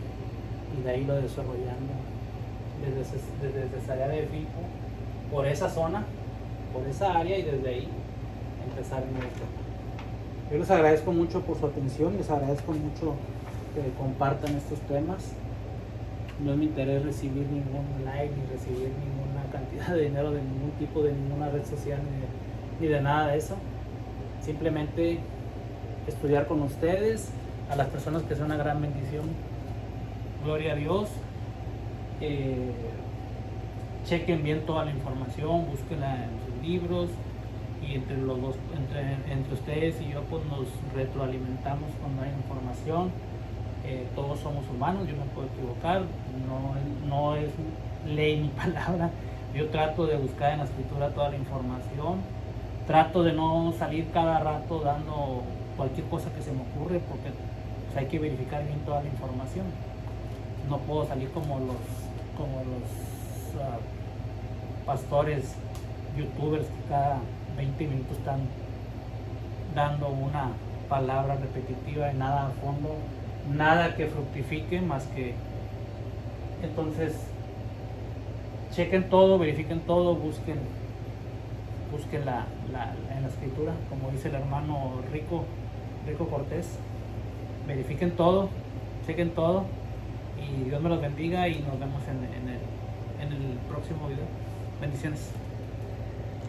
y de ahí lo desarrollando desde Cesarea de Filipo por esa zona, por esa área y desde ahí empezar en el tema. Yo les agradezco mucho por su atención, les agradezco mucho que compartan estos temas. No es mi interés recibir ningún like ni recibir ninguna cantidad de dinero de ningún tipo, de ninguna red social ni de nada de eso. Simplemente estudiar con ustedes, a las personas que son una gran bendición. Gloria a Dios. Chequen bien toda la información, búsquenla en sus libros y entre los dos, entre ustedes y yo pues nos retroalimentamos cuando hay información. Todos somos humanos, yo me puedo equivocar, no es ley ni palabra. Yo trato de buscar en la escritura toda la información, trato de no salir cada rato dando cualquier cosa que se me ocurre porque pues, hay que verificar bien toda la información. No puedo salir como los pastores, youtubers que cada 20 minutos están dando una palabra repetitiva y nada a fondo, nada que fructifique más que. Entonces chequen todo, verifiquen todo, busquen en la escritura, como dice el hermano Rico Cortés. Verifiquen todo, chequen todo y Dios me los bendiga y nos vemos en el próximo video. Bendiciones.